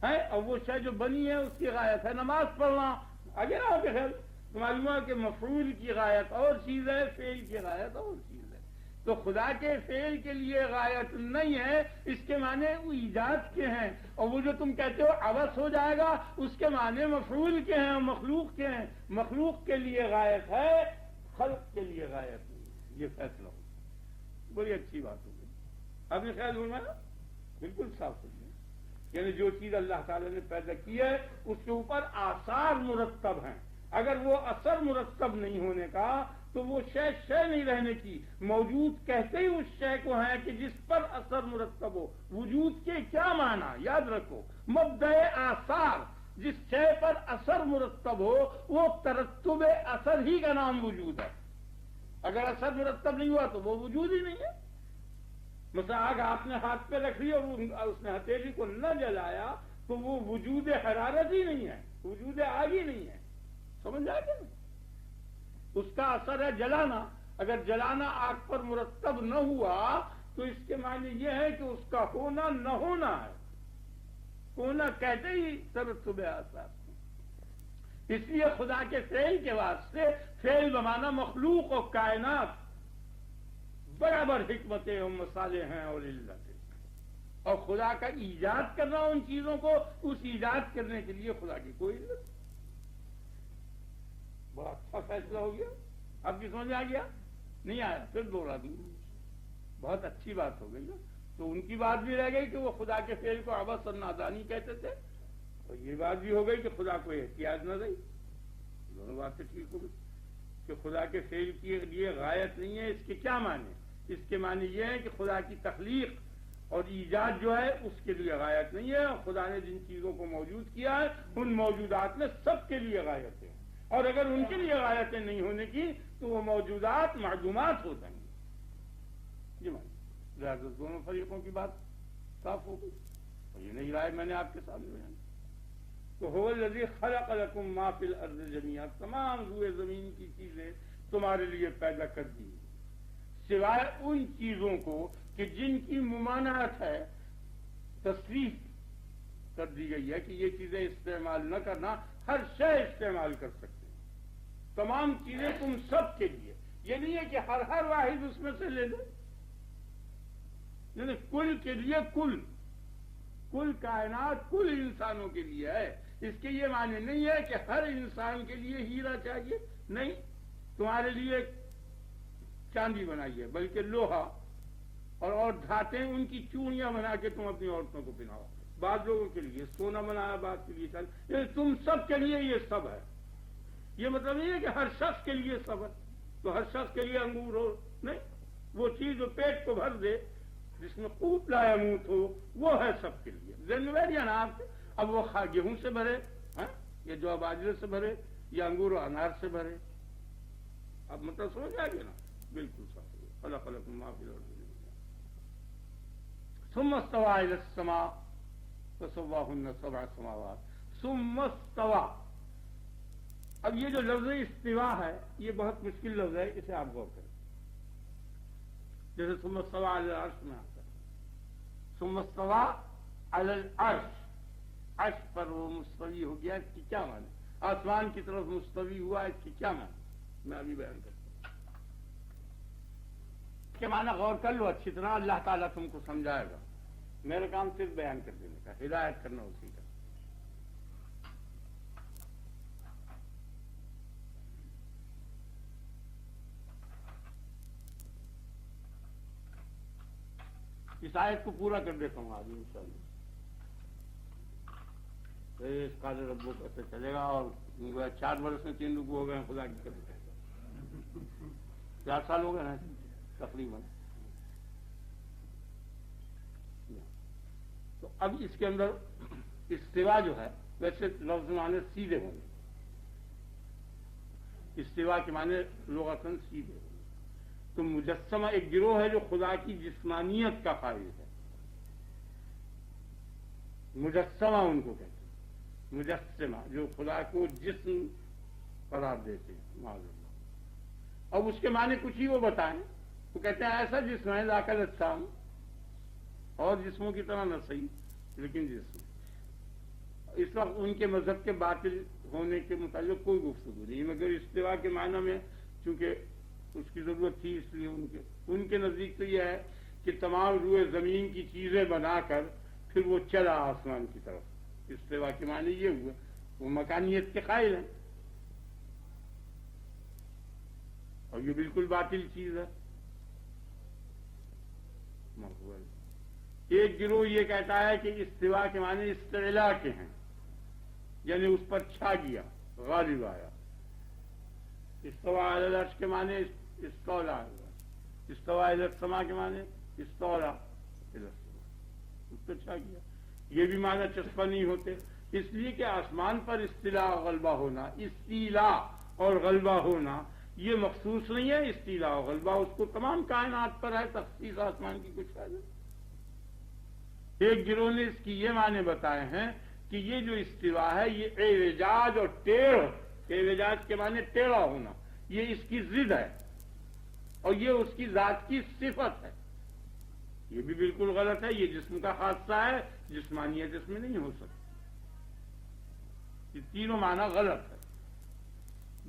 ہے اور وہ شے جو بنی ہے اس کی غایت ہے نماز پڑھنا. آگے نا آپ کے خیال تو معلوم ہے کہ مفعول کی غایت اور چیز ہے، فعل کی غایت اور چیز ہے. تو خدا کے فعل کے لیے غایت نہیں ہے. اس کے معنی وہ ایجاد کے ہیں. اور وہ جو تم کہتے ہو عبث ہو جائے گا اس کے معنی مفعول کے ہیں اور مخلوق کے ہیں. مخلوق کے لیے غایت ہے خلق کے لیے غایت نہیں ہے، یہ فیصلہ ہو، بڑی اچھی بات ہو گئی۔ آپ نے خیال ہونا بالکل صاف ہو گیا، یعنی جو چیز اللہ تعالیٰ نے پیدا کی ہے اس کے اوپر آثار مرتب ہیں، اگر وہ اثر مرتب نہیں ہونے کا تو وہ شے نہیں رہنے کی، موجود کہتے ہی اس شے کو ہے کہ جس پر اثر مرتب ہو۔ وجود کے کیا معنی یاد رکھو، مبدأ آثار، جس شے پر اثر مرتب ہو وہ ترتب اثر ہی کا نام وجود ہے، اگر اثر مرتب نہیں ہوا تو وہ وجود ہی نہیں ہے۔ مثلا آگ آپ نے ہاتھ پہ رکھ لی اور اس نے ہتھیلی کو نہ جلایا تو وہ وجود حرارت ہی نہیں ہے، وجود آگ ہی نہیں ہے، سمجھ آئے کہ نہیں؟ اس کا اثر ہے جلانا، اگر جلانا آگ پر مرتب نہ ہوا تو اس کے معنی یہ ہے کہ اس کا ہونا نہ ہونا ہے، ہونا کہتے ہی ترتب آثار۔ اس لیے خدا کے فعل کے واسطے، فعل بمانا مخلوق و کائنات برابر حکمتیں اور مصالح ہیں اور علتیں، اور خدا کا ایجاد کرنا ان چیزوں کو، اس ایجاد کرنے کے لیے خدا کی کوئی علت نہیں۔ بڑا اچھا فیصلہ ہو گیا، اب کی سمجھ آ گیا؟ نہیں آیا پھر دوہرا دوں، بہت اچھی بات ہو گئی نا۔ تو ان کی بات بھی رہ گئی کہ وہ خدا کے فعل کو عبث اور نادانی کہتے تھے، اور یہ بات بھی ہو گئی کہ خدا کو احتیاج نہ رہی، دونوں باتیں ٹھیک ہو گئی کہ خدا کے فعل کے لیے غایت نہیں ہے۔ اس کے کیا معنی؟ اس کے معنی یہ ہے کہ خدا کی تخلیق اور ایجاد جو ہے اس کے لیے غایت نہیں ہے، اور خدا نے جن چیزوں کو موجود کیا ہے ان موجودات میں سب کے لیے غایت ہے، اور اگر ان کے لیے غایتیں نہیں ہونے کی تو وہ موجودات معدومات ہو جائیں گی۔ جی مانی لہٰذا دونوں فریقوں کی بات صاف ہو گئی، اور یہ نہیں رائے میں نے آپ کے سامنے بیان تو هو الذی خلق لکم ما فی الارض جمیعا، تمام روئے زمین کی چیزیں تمہارے لیے پیدا کر دی سوائے ان چیزوں کو کہ جن کی ممانعت ہے، تصریح کر دی گئی ہے کہ یہ چیزیں استعمال نہ کرنا، ہر شے استعمال کر سکتے ہیں، تمام چیزیں تم سب کے لیے، یہ نہیں ہے کہ ہر واحد اس میں سے لے لے، یعنی کل کے لیے، کل کائنات کل انسانوں کے لیے ہے۔ اس کے یہ معنی نہیں ہے کہ ہر انسان کے لیے ہیرا چاہیے، نہیں، تمہارے لیے چاندی بنائیے، بلکہ لوہا اور دھاتیں، ان کی چوڑیاں بنا کے تم اپنی عورتوں کو پہناؤ، بعض لوگوں کے لیے سونا بنایا، بعض کے لیے چاندی، یہ تم سب کے لیے یہ سب ہے۔ یہ مطلب نہیں ہے کہ ہر شخص کے لیے سب ہے، تو ہر شخص کے لیے انگور ہو، نہیں، وہ چیز جو پیٹ کو بھر دے، جس میں قوت لا یموت ہو، وہ ہے سب کے لیے۔ ذہن میں یا نا آپ کے، اب وہ گیہوں سے بھرے، یا جو باجرے سے بھرے، یا انگور و انار سے بھرے، اب مطلب سمجھ آ گیا نا؟ بالکل صحیح۔ خلق لکم ما فی الارض ثم استوى الى السماء فسواهن سبع سماوات ثم استوى۔ اب یہ جو لفظ استوا ہے یہ بہت مشکل لفظ ہے، اسے آپ غور کریں، جیسے ثم استوى على العرش میں آتا ہے، ثم استوى على العرش، عرش پر وہ مستوی ہو گیا، اس کی کیا معنی؟ آسمان کی طرف مستوی ہوا، اس کی کیا معنی؟ میں ابھی بیان کرتا ہوں، اس کے معنی غور کر لو اچھی طرح، اللہ تعالیٰ تم کو سمجھائے گا، میرا کام صرف بیان کر دینے کا، ہدایت کرنا اسی کا۔ اس آیت کو پورا کر دیتا ہوں آج انشاءاللہ، اس قادر ربو کیسے چلے گا، اور 4 برس میں 3 رکوع ہو گئے ہیں، خدا کی قدر 4 سال ہو گئے نا تقریباً۔ تو اب اس کے اندر استوا جو ہے، ویسے لفظ معنی سیدھے ہوں گے، استوا کے معنی لغتاً سیدھے ہوں گے۔ تو مجسمہ ایک گروہ ہے جو خدا کی جسمانیت کا قائل ہے، مجسمہ ان کو کہتے ہیں، مجسمہ جو خدا کو جسم قرار دیتے ہیں، معاذ اللہ۔ اب اس کے معنی کچھ ہی وہ بتائیں، وہ کہتے ہیں ایسا جسم ہے ذاک الاجسام، اور جسموں کی طرح نہ صحیح لیکن جسم۔ اس وقت ان کے مذہب کے باطل ہونے کے متعلق کوئی گفتگو نہیں، مگر استوا کے معنی میں چونکہ اس کی ضرورت تھی، اس لیے ان کے نزدیک تو یہ ہے کہ تمام روئے زمین کی چیزیں بنا کر پھر وہ چلا آسمان کی طرف، استوا کے معنی یہ ہوا، وہ مکانیت کے قائل ہیں۔ اور یہ بالکل باطل چیز ہے. ایک گروہ یہ کہتا ہے کہ استوا کے معنی استعلا کے ہیں، یعنی اس پر چھا گیا، غالب آیا. استوا علی العرش کے معنی استولا، استوا الی السماء کے معنی استولا الی السماء، اس پر چھا گیا. یہ بھی معنی چسپا نہیں ہوتے، اس لیے کہ آسمان پر استیلاء اور غلبہ ہونا، استیلاء اور غلبہ ہونا یہ مخصوص نہیں ہے. استیلاء اور غلبہ اس کو تمام کائنات پر ہے، تخصیص آسمان کی کچھ فائدہ. ایک گروہ نے اس کی یہ معنی بتائے ہیں کہ یہ جو استوا ہے یہ اعوجاج اور ٹیڑھ، اعوجاج کے معنی ٹیڑھا ہونا، یہ اس کی ضد ہے اور یہ اس کی ذات کی صفت ہے. یہ بھی بالکل غلط ہے. یہ جسم کا حادثہ ہے، جسمانیت اس میں نہیں ہو سکتی. یہ تینوں معنی غلط ہے.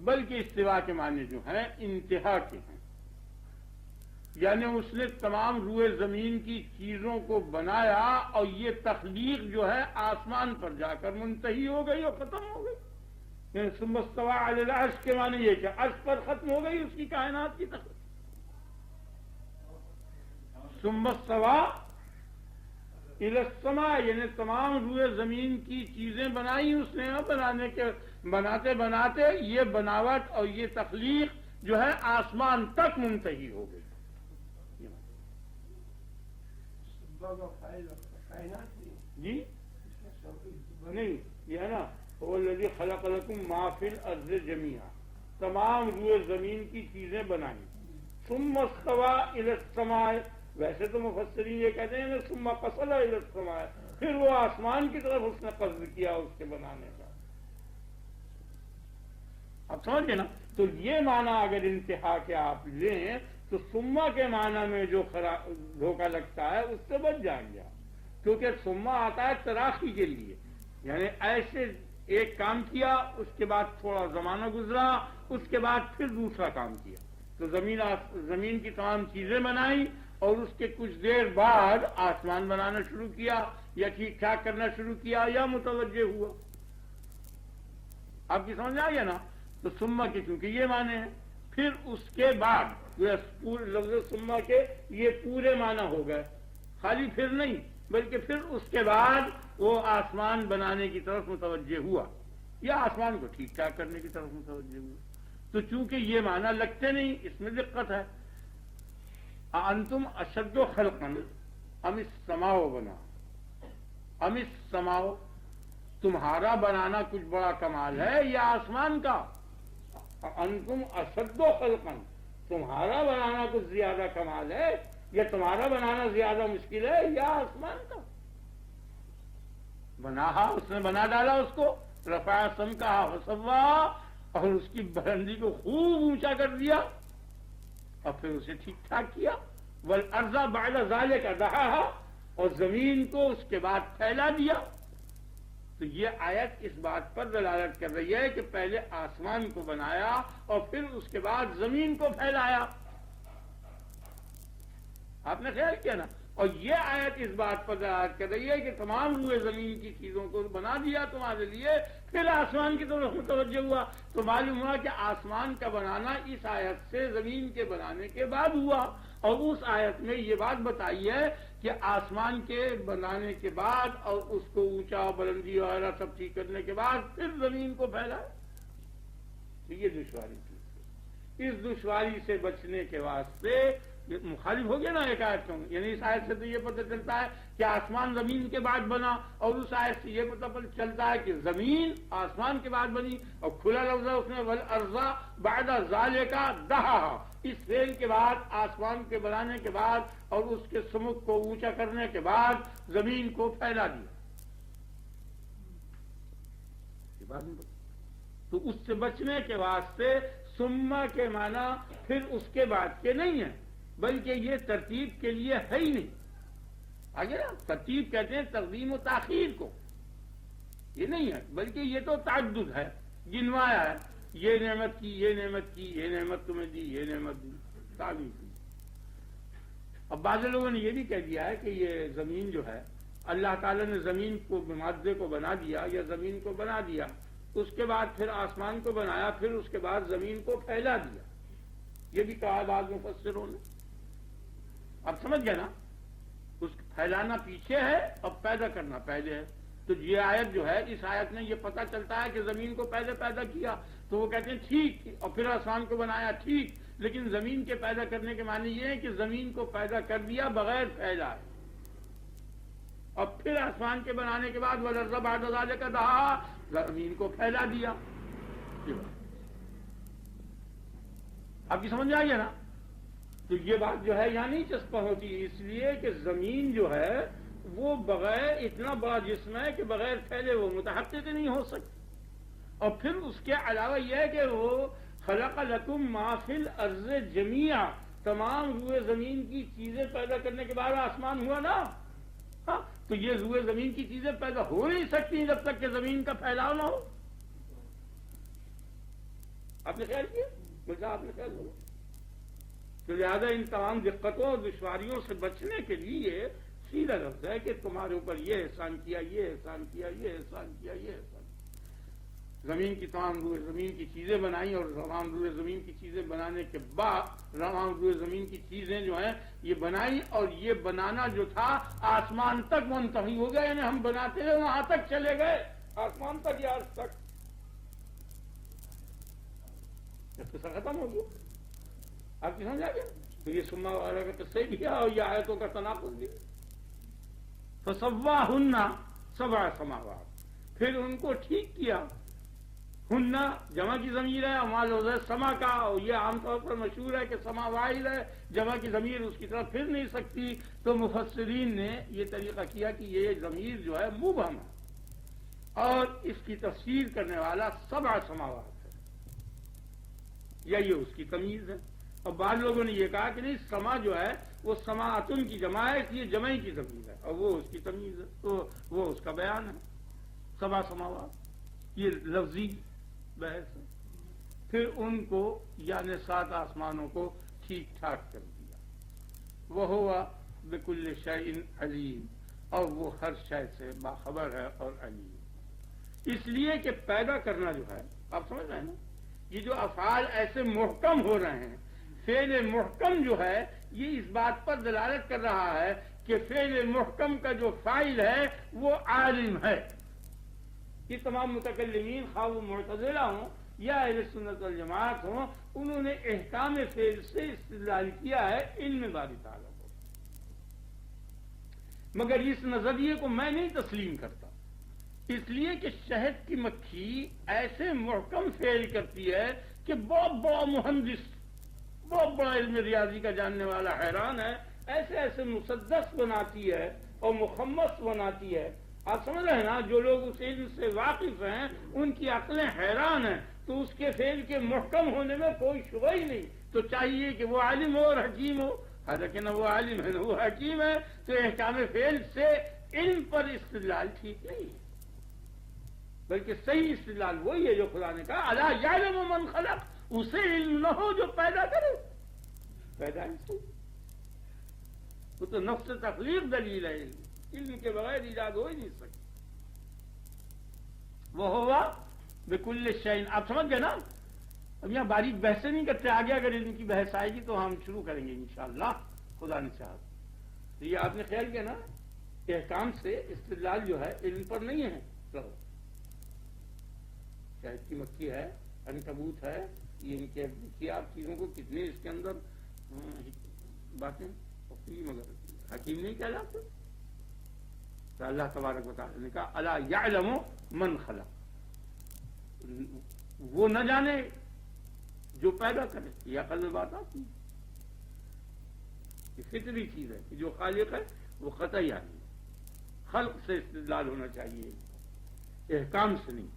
بلکہ استوا کے معنی جو ہیں انتہا کے ہیں، یعنی اس نے تمام روئے زمین کی چیزوں کو بنایا اور یہ تخلیق جو ہے آسمان پر جا کر منتہی ہو گئی اور ختم ہو گئی. یعنی ثم استوى علی العرش کے معنی یہ کہ عرش پر ختم ہو گئی اس کی کائنات کی تخلیق. ثم استوى الی السماء یعنی تمام روئے زمین کی چیزیں بنائی اس نے، بناتے بناتے یہ بناوٹ اور یہ تخلیق جو ہے آسمان تک منتہی ہو گئی. جی نہیں، یہ ہے نا هو الذی خلق لکم ما فی الارض جمیعا، تمام روئے زمین کی چیزیں بنائیں. ثم استوى الی السماء، ویسے تو مفسرین یہ کہتے ہیں ثم قصد الی السماء، پھر وہ آسمان کی طرف اس نے قصد کیا اس کے بنانے کا. اب سمجھے نا؟ تو یہ معنی اگر انتہا کے آپ لیں تو سما کے معنی میں جو دھوکہ لگتا ہے اس سے بچ جائیں گے آپ، کیونکہ سما آتا ہے تراخی کے لیے، یعنی ایسے ایک کام کیا اس کے بعد تھوڑا زمانہ گزرا اس کے بعد پھر دوسرا کام کیا. تو زمین کی تمام چیزیں بنائی اور اس کے کچھ دیر بعد آسمان بنانا شروع کیا یا ٹھیک ٹھاک کرنا شروع کیا یا متوجہ ہوا. آپ کی سمجھ آ گیا نا؟ تو سما کے چونکہ یہ معنی ہے، پھر اس کے بعد لفظ سما کے یہ پورے معنی ہو گئے، خالی پھر نہیں بلکہ پھر اس کے بعد وہ آسمان بنانے کی طرف متوجہ ہوا یا آسمان کو ٹھیک ٹھاک کرنے کی طرف متوجہ ہوا. تو چونکہ یہ معنی لگتے نہیں اس میں دقت ہے. انتم اشد خلقا ام السماء بنا، ام السماء، تمہارا بنانا کچھ بڑا کمال ہے یا آسمان کا؟ انتم اشد خلقا، تمہارا بنانا کچھ زیادہ کمال ہے یا تمہارا بنانا زیادہ مشکل ہے یا آسمان کا؟ بناہا، اس نے بنا ڈالا اس کو، رفع سمکہا فسوا، اور اس کی بلندی کو خوب اونچا کر دیا اور پھر اسے ٹھیک ٹھاک کیا. والارض بعد ذلک دحاہا، اور زمین کو اس کے بعد پھیلا دیا. تو یہ آیت اس بات پر دلالت کر رہی ہے کہ پہلے آسمان کو بنایا اور پھر اس کے بعد زمین کو پھیلایا. آپ نے خیال کیا نا؟ اور یہ آیت اس بات پر دلالت کر رہی ہے کہ تمام روئے زمین کی چیزوں کو بنا دیا تمہارے لیے، پھر آسمان کی طرف متوجہ ہوا. تو معلوم ہوا کہ آسمان کا بنانا اس آیت سے زمین کے بنانے کے بعد ہوا. اور اس آیت میں یہ بات بتائی ہے کہ آسمان کے بنانے کے بعد اور اس کو اونچا بلندی وغیرہ سب ٹھیک کرنے کے بعد پھر زمین کو پھیلا. تو یہ دشواری تھی. اس دشواری سے بچنے کے واسطے مخالف ہو گیا نا ایک آیت کو. یعنی اس آیت سے تو یہ پتہ چلتا ہے کہ آسمان زمین کے بعد بنا، اور اس آیت سے یہ پتہ چلتا ہے کہ زمین آسمان کے بعد بنی. اور کھلا لفظ ہے اس میں والارض بعد ذالک دحاہا، اس فعل کے بعد آسمان کے بنانے کے بعد اور اس کے سمک کو اونچا کرنے کے بعد زمین کو پھیلا دیا. تو اس سے بچنے کے واسطے سما کے معنی پھر اس کے بعد کے نہیں ہے، بلکہ یہ ترتیب کے لیے ہے ہی نہیں. آگے نا ترتیب کہتے ہیں تقدیم و تاخیر کو، یہ نہیں ہے بلکہ یہ تو تعدد ہے، گنوایا ہے، یہ نعمت کی، یہ نعمت کی، یہ نعمت تمہیں دی، یہ نعمت دی، تعلیم کی. اب بعض لوگوں نے یہ بھی کہہ دیا ہے کہ یہ زمین جو ہے اللہ تعالیٰ نے زمین کو مادے کو بنا دیا یا زمین کو بنا دیا، اس کے بعد پھر آسمان کو بنایا، پھر اس کے بعد زمین کو پھیلا دیا. یہ بھی کہا بعض مفسروں نے. اب سمجھ گئے نا, اس پھیلانا پیچھے ہے اور پیدا کرنا پہلے ہے. تو یہ آیت جو ہے, اس آیت میں یہ پتہ چلتا ہے کہ زمین کو پہلے پیدا کیا, تو وہ کہتے ہیں ٹھیک, اور پھر آسمان کو بنایا ٹھیک, لیکن زمین کے پیدا کرنے کے معنی یہ ہے کہ زمین کو پیدا کر دیا بغیر پھیلائے, اور پھر آسمان کے بنانے کے بعد وَالْأَرْضَ بَعْدَ ذَلِكَ دَحَاهَا, زمین کو پھیلا دیا. آپ کی سمجھ آئی ہے نا؟ تو یہ بات جو ہے یہاں نہیں چسپاں ہوتی, اس لیے کہ زمین جو ہے وہ بغیر, اتنا بڑا جسم ہے کہ بغیر پھیلے وہ متحقق نہیں ہو سکتی. اور پھر اس کے علاوہ یہ ہے کہ وہ خلق لکم ما فی الارض جمیعا, تمام روئے زمین کی چیزیں پیدا کرنے کے بعد آسمان ہوا نا. ہاں, تو یہ روئے زمین کی چیزیں پیدا ہو نہیں سکتی جب تک کہ زمین کا پھیلاؤ نہ ہو. آپ نے خیال کیا؟ مجھے آپ نے خیال ہو. تو لہٰذا ان تمام دقتوں اور دشواریوں سے بچنے کے لیے سیدھا لفظ ہے کہ تمہارے اوپر یہ احسان کیا, یہ احسان کیا, یہ احسان کیا, یہ احسان کیا. زمین کی تمام روئے زمین کی چیزیں بنائی, اور تمام روئے زمین کی چیزیں بنانے کے بعد تمام روئے زمین کی چیزیں جو ہیں یہ بنائی, اور یہ بنانا جو تھا آسمان تک منتہی ہو گیا, یعنی ہم بناتے ہوئے وہاں تک چلے گئے, آسمان تک یا عرش تک. قصہ ختم ہو گیا. آپ کی سمجھ آ گیا؟ تو یہ سما والا کا قصہ بھی ہے, اور یہ آیتوں کا تناقض بھی. فَسَوَّاهُنَّ سَبْعَ سَمَاوَاتٍ, پھر ان کو ٹھیک کیا. ہن جمع کی ضمیر ہے, اور لفظ سما کا, اور یہ عام طور پر مشہور ہے کہ سما واحد ہے, جمع کی ضمیر اس کی طرف پھر نہیں سکتی. تو مفسرین نے یہ طریقہ کیا کہ یہ ضمیر جو ہے مبہم ہے, اور اس کی تفسیر کرنے والا 7 سماوات ہے, یا یہ اس کی تمیز ہے. اور بعض لوگوں نے یہ کہا کہ نہیں, سما جو ہے وہ سماعتن کی جمع ہے, اس لیے جمع کی ضمیر ہے, اور وہ اس کی تمیز ہے, تو وہ اس کا بیان ہے. 7 سماوات, یہ لفظی بحث ہے. پھر ان کو یعنی 7 آسمانوں کو ٹھیک ٹھاک کر دیا. وَهُوَ بِكُلِّ شَيْءٍ عَلِيمٌ, اور وہ ہر شے سے باخبر ہے اور علیم. اس لیے کہ پیدا کرنا جو ہے, آپ سمجھ رہے ہیں نا, یہ جو افعال ایسے محکم ہو رہے ہیں, فعل محکم جو ہے یہ اس بات پر دلالت کر رہا ہے کہ فعل محکم کا جو فاعل ہے وہ عالم ہے. یہ تمام متکلمین, خواہ وہ معتزلہ ہوں یا اہل سنت والجماعت ہوں, انہوں نے احکام فعل سے استدلال کیا ہے علم باری تعالیٰ کو. مگر اس نظریے کو میں نہیں تسلیم کرتا, اس لیے کہ شہد کی مکھی ایسے محکم فعل کرتی ہے کہ بہت بڑا مہندس, بہت بڑا علم ریاضی کا جاننے والا حیران ہے, ایسے ایسے مسدس بناتی ہے اور مخمس بناتی ہے. آپ سمجھ رہے ہیں نا, جو لوگ اس علم سے واقف ہیں ان کی عقلیں حیران ہیں. تو اس کے فعل کے محکم ہونے میں کوئی شبہ ہی نہیں. تو چاہیے کہ وہ عالم ہو اور حکیم ہو, حالانکہ نہ وہ عالم ہے نہ وہ حکیم ہے. تو احکام فعل سے علم پر استدلال ٹھیک نہیں ہے, بلکہ صحیح استدلال وہی ہے جو خدا نے کہا الا یعلم من خلق, اسے علم نہ ہو جو پیدا کرے. پیدا ہی وہ تو نفس تخلیق دلیل ہے, علم کے بغیر ایجاد ہو ہی نہیں سکتی. وہ ہوا بکل شیء. آپ سمجھ گئے نا؟ اب یہاں باریک بحثیں نہیں کرتے, آگے اگر علم کی بحث آئے گی تو ہم شروع کریں گے انشاءاللہ خدا نے چاہا. تو یہ آپ نے خیال کیا نا, احکام سے استدلال جو ہے علم پر نہیں ہے. شہد کی مکھی ہے, عنکبوت ہے, یہ ان کے دیکھیے آپ چیزوں کو کتنے اس کے اندر باتیں, مگر حکیم نہیں کہلاتے. تو اللہ تبارک و تعالی نے کہا الا یعلم من خلق, وہ نہ جانے جو پیدا کرے. یہ عقل میں بات آتی ہے, یہ فطری چیز ہے کہ جو خالق ہے وہ قطعی عالم ہے. خلق سے استدلال ہونا چاہیے, احکام سے نہیں.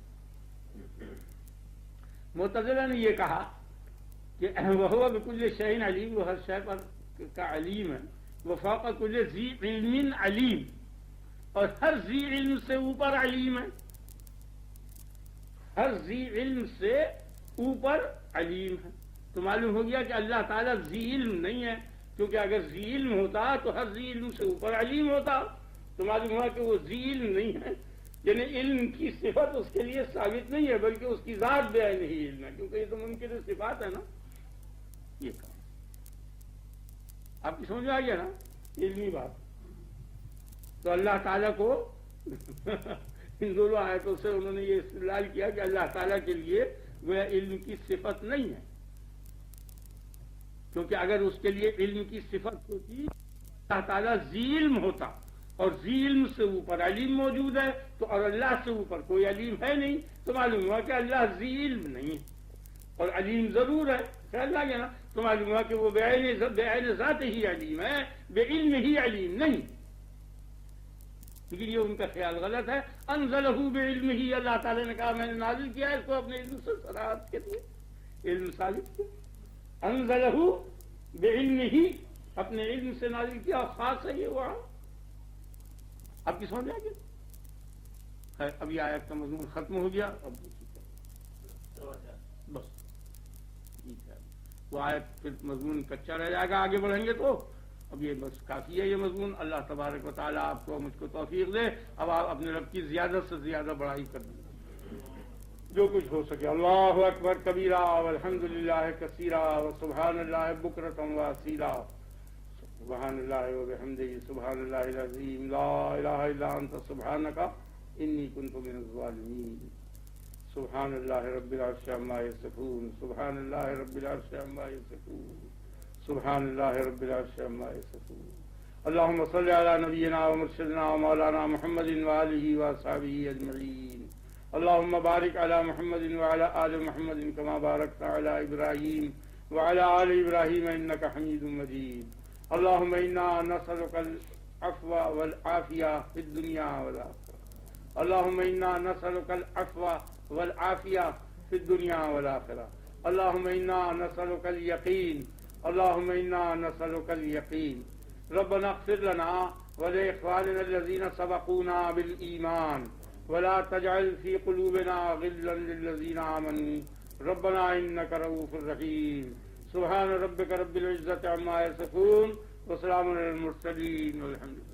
معتزلہ نے یہ کہا کہ وہ بکل شیء علیم, وہ ہر شے پر کا علیم ہے. وفوق کل ذی علم علیم, اور ہر ذی علم سے اوپر علیم ہے. ہر ذی علم سے اوپر علیم ہے. تو معلوم ہو گیا کہ اللہ تعالیٰ ذی علم نہیں ہے, کیونکہ اگر ذی علم ہوتا تو ہر ذی علم سے اوپر علیم ہوتا. تو معلوم ہوا کہ وہ ذی علم نہیں ہے, یعنی علم کی صفت اس کے لیے ثابت نہیں ہے, بلکہ اس کی ذات بے عین ہی علم ہے, کیونکہ یہ تو منکر صفات ہے نا. یہ کام آپ کی سمجھ میں آ گیا نا، علمی بات. تو اللہ تعالیٰ کو ان دونوں آیتوں سے انہوں نے یہ استدلال کیا کہ اللہ تعالیٰ کے لیے گویا علم کی صفت نہیں ہے، کیونکہ اگر اس کے لیے علم کی صفت ہوتی اللہ تعالیٰ ذی علم ہوتا، اور ذی علم سے اوپر علیم موجود ہے، تو اور اللہ سے اوپر کوئی علیم ہے نہیں، تو معلوم ہوا کہ اللہ ذی علم نہیں ہے اور علیم ضرور ہے. خیال لگا گیا نا؟ تو معلوم ہوا کہ وہ بے عین ذات ہی علیم ہے، بے علم ہی علیم نہیں. لیکن یہ ان کا خیال غلط ہے. انزلہ بعلم ہی، اللہ تعالیٰ نے کہا میں نے نازل کیا ہے اس کو اپنے علم سے صراحت کے لیے، علم ثابت کیا. انزلہ بعلم ہی، اپنے علم سے نازل کیا، اور خاص ہے یہ وہاں. آپ کی سمجھ آ گیا؟ اب یہ آیت کا مضمون ختم ہو گیا. اب بس ٹھیک ہے، وہ آیت پھر مضمون کچا رہ جائے گا، آگے بڑھیں گے تو. اب یہ بس کافی ہے یہ مضمون. اللہ تبارک و تعالیٰ آپ کو مجھ کو توفیق دے. اب آپ اپنے رب کی زیادہ سے زیادہ بڑائی کر دیں جو کچھ ہو سکے. اللہ اکبر کبیرہ والحمد للہ کثیرہ وسبحان اللہ بکرۃ واصیلا. سبحان اللہ وبحمدہ سبحان اللہ العظیم لا الہ الا انت سبحانک انی کنت من الظالمین. سبحان اللہ رب العرش عما یصفون. سبحان اللہ رب العرش عما یصفون. سبحان اللہ رب العرش عما یصفون. اللهم صل على نبینا ومرشدنا ومولانا محمد وآلہ وصحبہ اجمعین. اللهم بارک علی محمد وعلى آل محمد كما بارکت علی ابراہیم وعلى آل ابراہیم انک حمید مجید. اللهم انا نسألك العفو والعافیہ فی الدنیا والآخرہ. اللهم انا نسألك العفو والعافیہ فی الدنیا والآخرہ. اللهم انا نسألك اليقین. اللهم انا نسألك اليقین. ربنا اغفر لنا ولإخواننا الذين سبقونا بالإيمان ولا تجعل في قلوبنا غلا للذين آمنوا ربنا إنك رؤوف رحيم. سبحان ربك رب العزة عما يصفون وسلام على المرسلين والحمد لله.